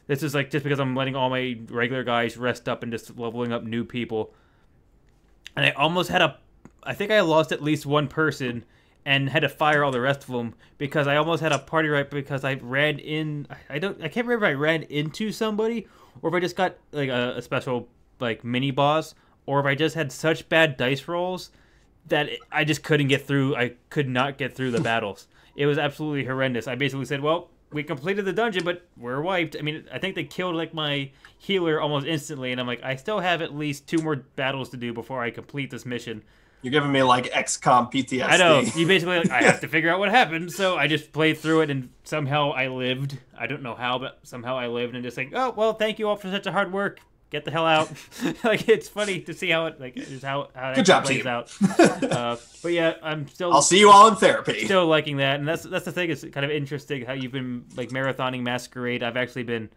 This is like just because I'm letting all my regular guys rest up and just leveling up new people. And I almost I think I lost at least one person and had to fire all the rest of them because I almost had a party right because I ran in. I can't remember if I ran into somebody or if I just got like a special like mini boss or if I just had such bad dice rolls that I just couldn't get through. I could not get through the battles. It was absolutely horrendous. I basically said, well, we completed the dungeon, but we're wiped. I mean, I think they killed like my healer almost instantly, and I'm like, I still have at least 2 more battles to do before I complete this mission. You're giving me like XCOM PTSD. I know. You basically like, I have to figure out what happened, so I just played through it, and somehow I lived. I don't know how, but somehow I lived, and just like, oh well, thank you all for such a hard work. Get the hell out. Like, it's funny to see how it like is how Good job, plays team. out. But yeah, I'm still. I'll see you all in therapy. Still liking that, and that's the thing. It's kind of interesting how you've been like marathoning Masquerade. I've actually been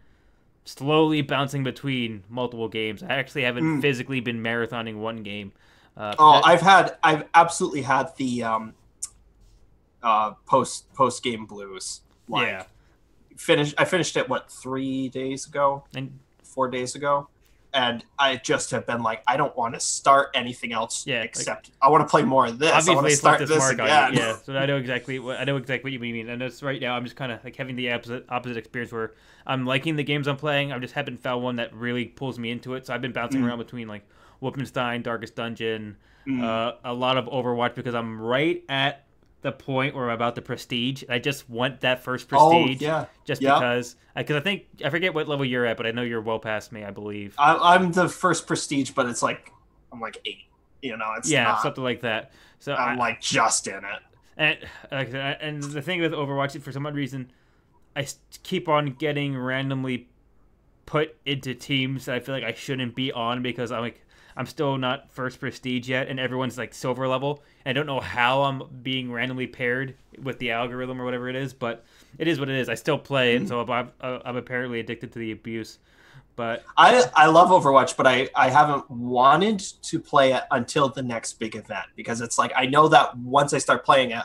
slowly bouncing between multiple games. I actually haven't physically been marathoning one game. I've absolutely had the post game blues. Like, yeah. I finished it 3 days ago, And 4 days ago, and I just have been like, I don't want to start anything else. Yeah, except I want to play more of this. I want obviously, to it's start left this its mark again. on you. Yeah, so I know exactly what you mean, and that's right now. I'm just kind of like having the opposite experience where I'm liking the games I'm playing. I just haven't found one that really pulls me into it. So I've been bouncing around between like Wolfenstein, Darkest Dungeon, a lot of Overwatch because I'm right at the point where I'm about the prestige. I just want that first prestige, because I think I forget what level you're at, but I know you're well past me, I believe. I'm the first prestige, but it's like I'm like 8. You know, it's not, something like that. So I'm like just in it. And the thing with Overwatch, for some odd reason, I keep on getting randomly put into teams that I feel like I shouldn't be on because I'm still not first prestige yet, and everyone's like silver level. And I don't know how I'm being randomly paired with the algorithm or whatever it is, but it is what it is. I still play it, so I'm apparently addicted to the abuse. But I love Overwatch, but I haven't wanted to play it until the next big event because it's like I know that once I start playing it,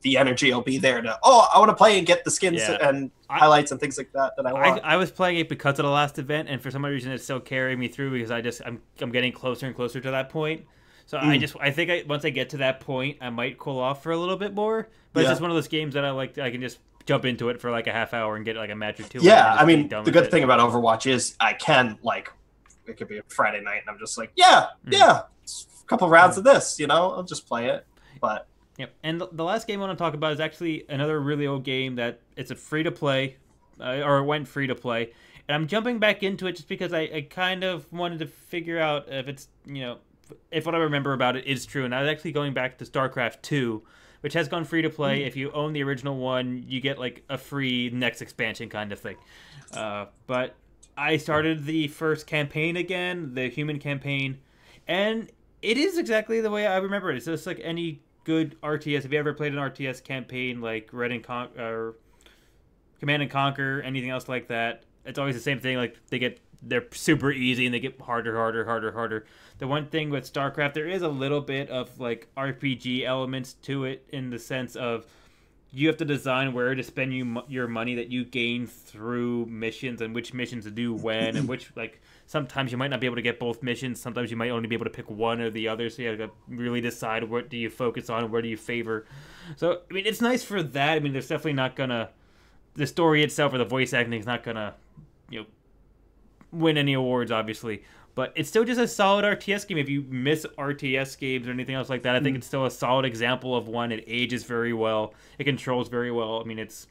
the energy will be there to I want to play and get the skins and highlights and things like that I want. I was playing it because of the last event, and for some reason it's still carrying me through because I'm getting closer and closer to that point. So I think once I get to that point, I might cool off for a little bit more. But it's just one of those games that I can just jump into it for like a half hour and get like a match or two. Yeah, I mean the good thing about Overwatch is I can like it could be a Friday night and I'm just like it's a couple rounds of this, I'll just play it. But yep. And the last game I want to talk about is actually another really old game that it's a free to play, or it went free to play, and I'm jumping back into it just because I kind of wanted to figure out if it's if what I remember about it is true. And I was actually going back to StarCraft 2, which has gone free to play. If you own the original one, you get like a free next expansion kind of thing. But I started the first campaign again, the human campaign, and it is exactly the way I remember it. It's just like any good RTS. Have you ever played an RTS campaign like or Command and Conquer, anything else like that? It's always the same thing. Like they're super easy and they get harder. The one thing with StarCraft, there is a little bit of like RPG elements to it in the sense of you have to design where to spend your money that you gain through missions and which missions to do when and which like sometimes you might not be able to get both missions. Sometimes you might only be able to pick one or the other. So you have to really decide what do you focus on, where do you favor. So I mean, it's nice for that. I mean, there's definitely not gonna the story itself or the voice acting is not gonna win any awards, obviously. But it's still just a solid RTS game. If you miss RTS games or anything else like that, I think it's still a solid example of one. It ages very well. It controls very well. I mean, it's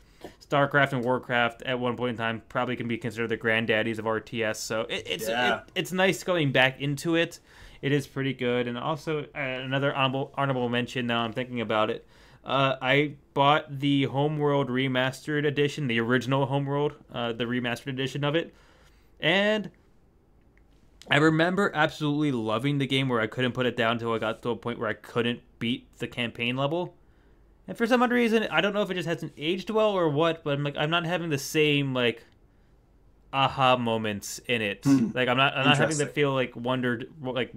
StarCraft and Warcraft at one point in time probably can be considered the granddaddies of RTS. So it's nice going back into it. It is pretty good. And also another honorable mention. Now I'm thinking about it. I bought the Homeworld Remastered Edition, the original Homeworld, the remastered edition of it, and I remember absolutely loving the game where I couldn't put it down until I got to a point where I couldn't beat the campaign level. And for some odd reason, I don't know if it just hasn't aged well or what, but I'm not having the same like aha moments in it. Like I'm not having to feel like wondered like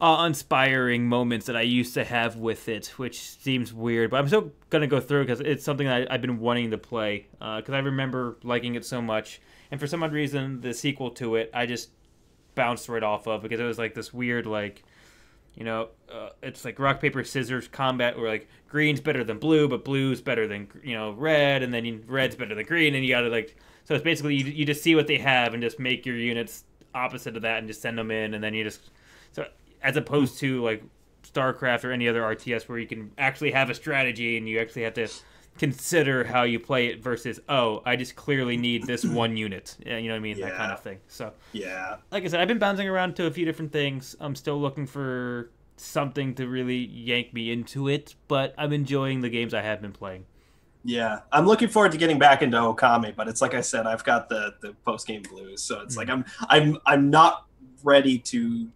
uninspiring moments that I used to have with it, which seems weird. But I'm still gonna go through because it's something that I've been wanting to play because I remember liking it so much. And for some odd reason, the sequel to it, I just bounced right off of because it was like this weird, like, it's like rock, paper, scissors combat where, like, green's better than blue, but blue's better than, red, and then red's better than green, and you gotta, like... So it's basically, you just see what they have and just make your units opposite of that and just send them in, and then you just... So, as opposed to, like, StarCraft or any other RTS where you can actually have a strategy and you actually have to consider how you play it versus, oh, I just clearly need this one unit. You know what I mean? Yeah. That kind of thing. So, Yeah. like I said, I've been bouncing around to a few different things. I'm still looking for something to really yank me into it, but I'm enjoying the games I have been playing. Yeah, I'm looking forward to getting back into Okami, but it's like I said, I've got the post game blues, so it's like I'm not ready to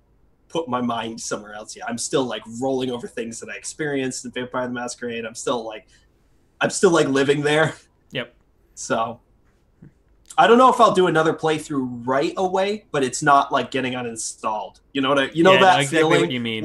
put my mind somewhere else yet. I'm still like rolling over things that I experienced in Vampire the Masquerade. I'm still like living there. Yep. So I don't know if I'll do another playthrough right away, but it's not like getting uninstalled. You know that exactly feeling what you mean.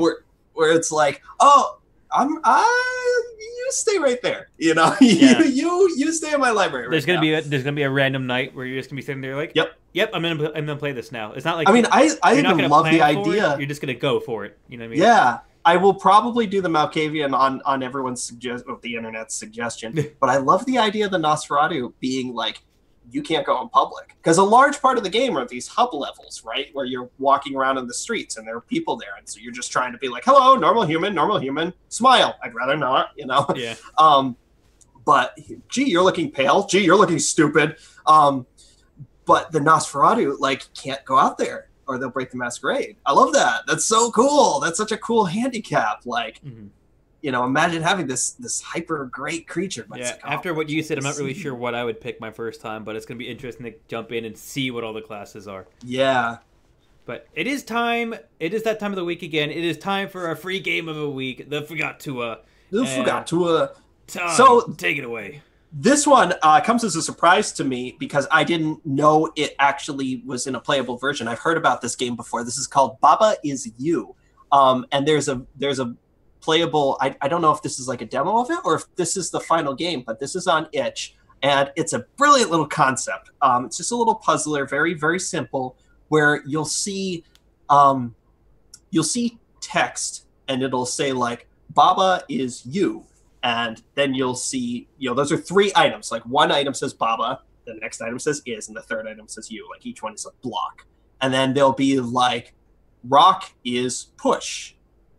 where it's like, oh, you stay right there. You know, Yeah. you stay in my library. There's gonna be a random night where you're just gonna be sitting there like, yep, I'm gonna play this now. It's not like, I mean, I you're not even gonna love the plan for idea. it, you're just gonna go for it. You know what I mean? Yeah, I will probably do the Malkavian on everyone's the internet's suggestion, but I love the idea of the Nosferatu being like, you can't go in public, because a large part of the game are these hub levels, right, where you're walking around in the streets and there are people there, and so you're just trying to be like, hello, normal human, smile. I'd rather not, you know. Yeah. But gee, you're looking pale. Gee, you're looking stupid. But the Nosferatu like can't go out there, or they'll break the masquerade. I love that. That's so cool. That's such a cool handicap. Like, you know, imagine having this hyper great creature. But yeah. Like, after what you said, I'm not really sure what I would pick my first time, but it's gonna be interesting to jump in and see what all the classes are. Yeah. But it is time. It is that time of the week again. It is time for our free game of the week, the Fugatua. Tom, so take it away. This one comes as a surprise to me because I didn't know it actually was in a playable version. I've heard about this game before. This is called Baba Is You, and there's a playable. I don't know if this is like a demo of it or if this is the final game, but this is on itch, and it's a brilliant little concept. It's just a little puzzler, very very simple, where you'll see text and it'll say like Baba is you. And then you'll see, you know, those are three items. Like one item says Baba, the next item says is, and the third item says you. Like each one is a block. And then there'll be like rock is push.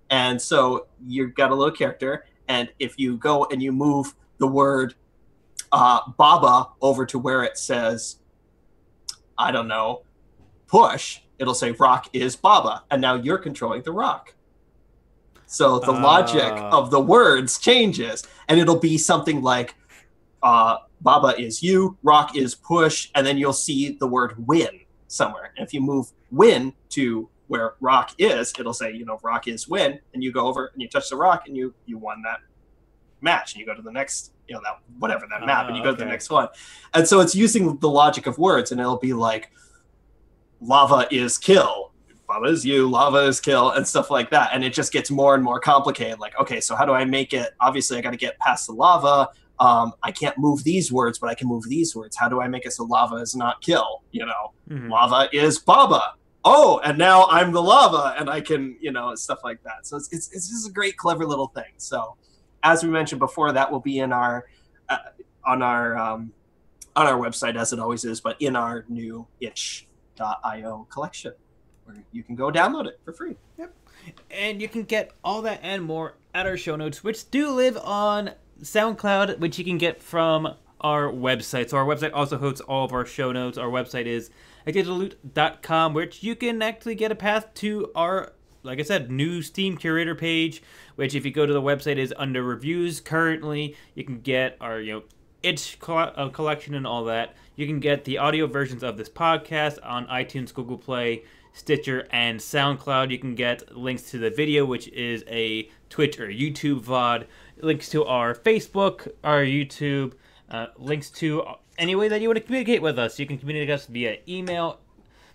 And so you've got a little character. And if you go and you move the word Baba over to where it says, I don't know, push, it'll say rock is Baba. And now you're controlling the rock. So the logic of the words changes, and it'll be something like Baba is you, rock is push, and then you'll see the word win somewhere. And if you move win to where rock is, it'll say, you know, rock is win, and you go over and you touch the rock and you won that match, and you go to the next, you know, that whatever that map, and you go to the next one. And so it's using the logic of words, and it'll be like lava is kill. Lava is you, lava is kill, and stuff like that. And it just gets more and more complicated. Like, okay, so how do I make it? Obviously, I got to get past the lava. I can't move these words, but I can move these words. How do I make it so lava is not kill? You know, lava is Baba. Oh, and now I'm the lava, and I can, you know, stuff like that. So it's just a great, clever little thing. So, as we mentioned before, that will be in our on our website, as it always is, but in our new itch.io collection, where you can go download it for free. Yep. And you can get all that and more at our show notes, which do live on SoundCloud, which you can get from our website. So our website also hosts all of our show notes. Our website is addictedtoloot.com, which you can actually get a path to our, like I said, new Steam curator page, which if you go to the website is under reviews currently. You can get our, you know, itch collection and all that. You can get the audio versions of this podcast on iTunes, Google Play, Stitcher, and SoundCloud. You can get links to the video, which is a Twitch or YouTube VOD, links to our Facebook, our YouTube, links to any way that you want to communicate with us. You can communicate with us via email,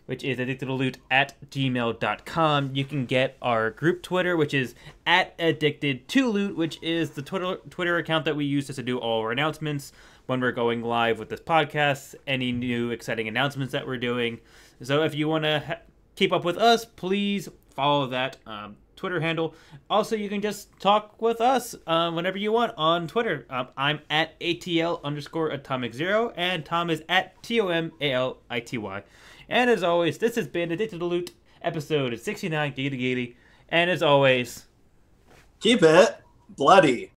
which is addictedtoloot@gmail.com. You can get our group Twitter, which is @addictedtoloot, which is the Twitter account that we use just to do all our announcements when we're going live with this podcast, any new exciting announcements that we're doing. So if you want to keep up with us, please follow that Twitter handle. Also, you can just talk with us whenever you want on Twitter. I'm at ATL_Atomic0, and Tom is at TOMALITY. And as always, this has been Addicted to Loot, episode 69, Giggity Giggity. And as always, keep it bloody.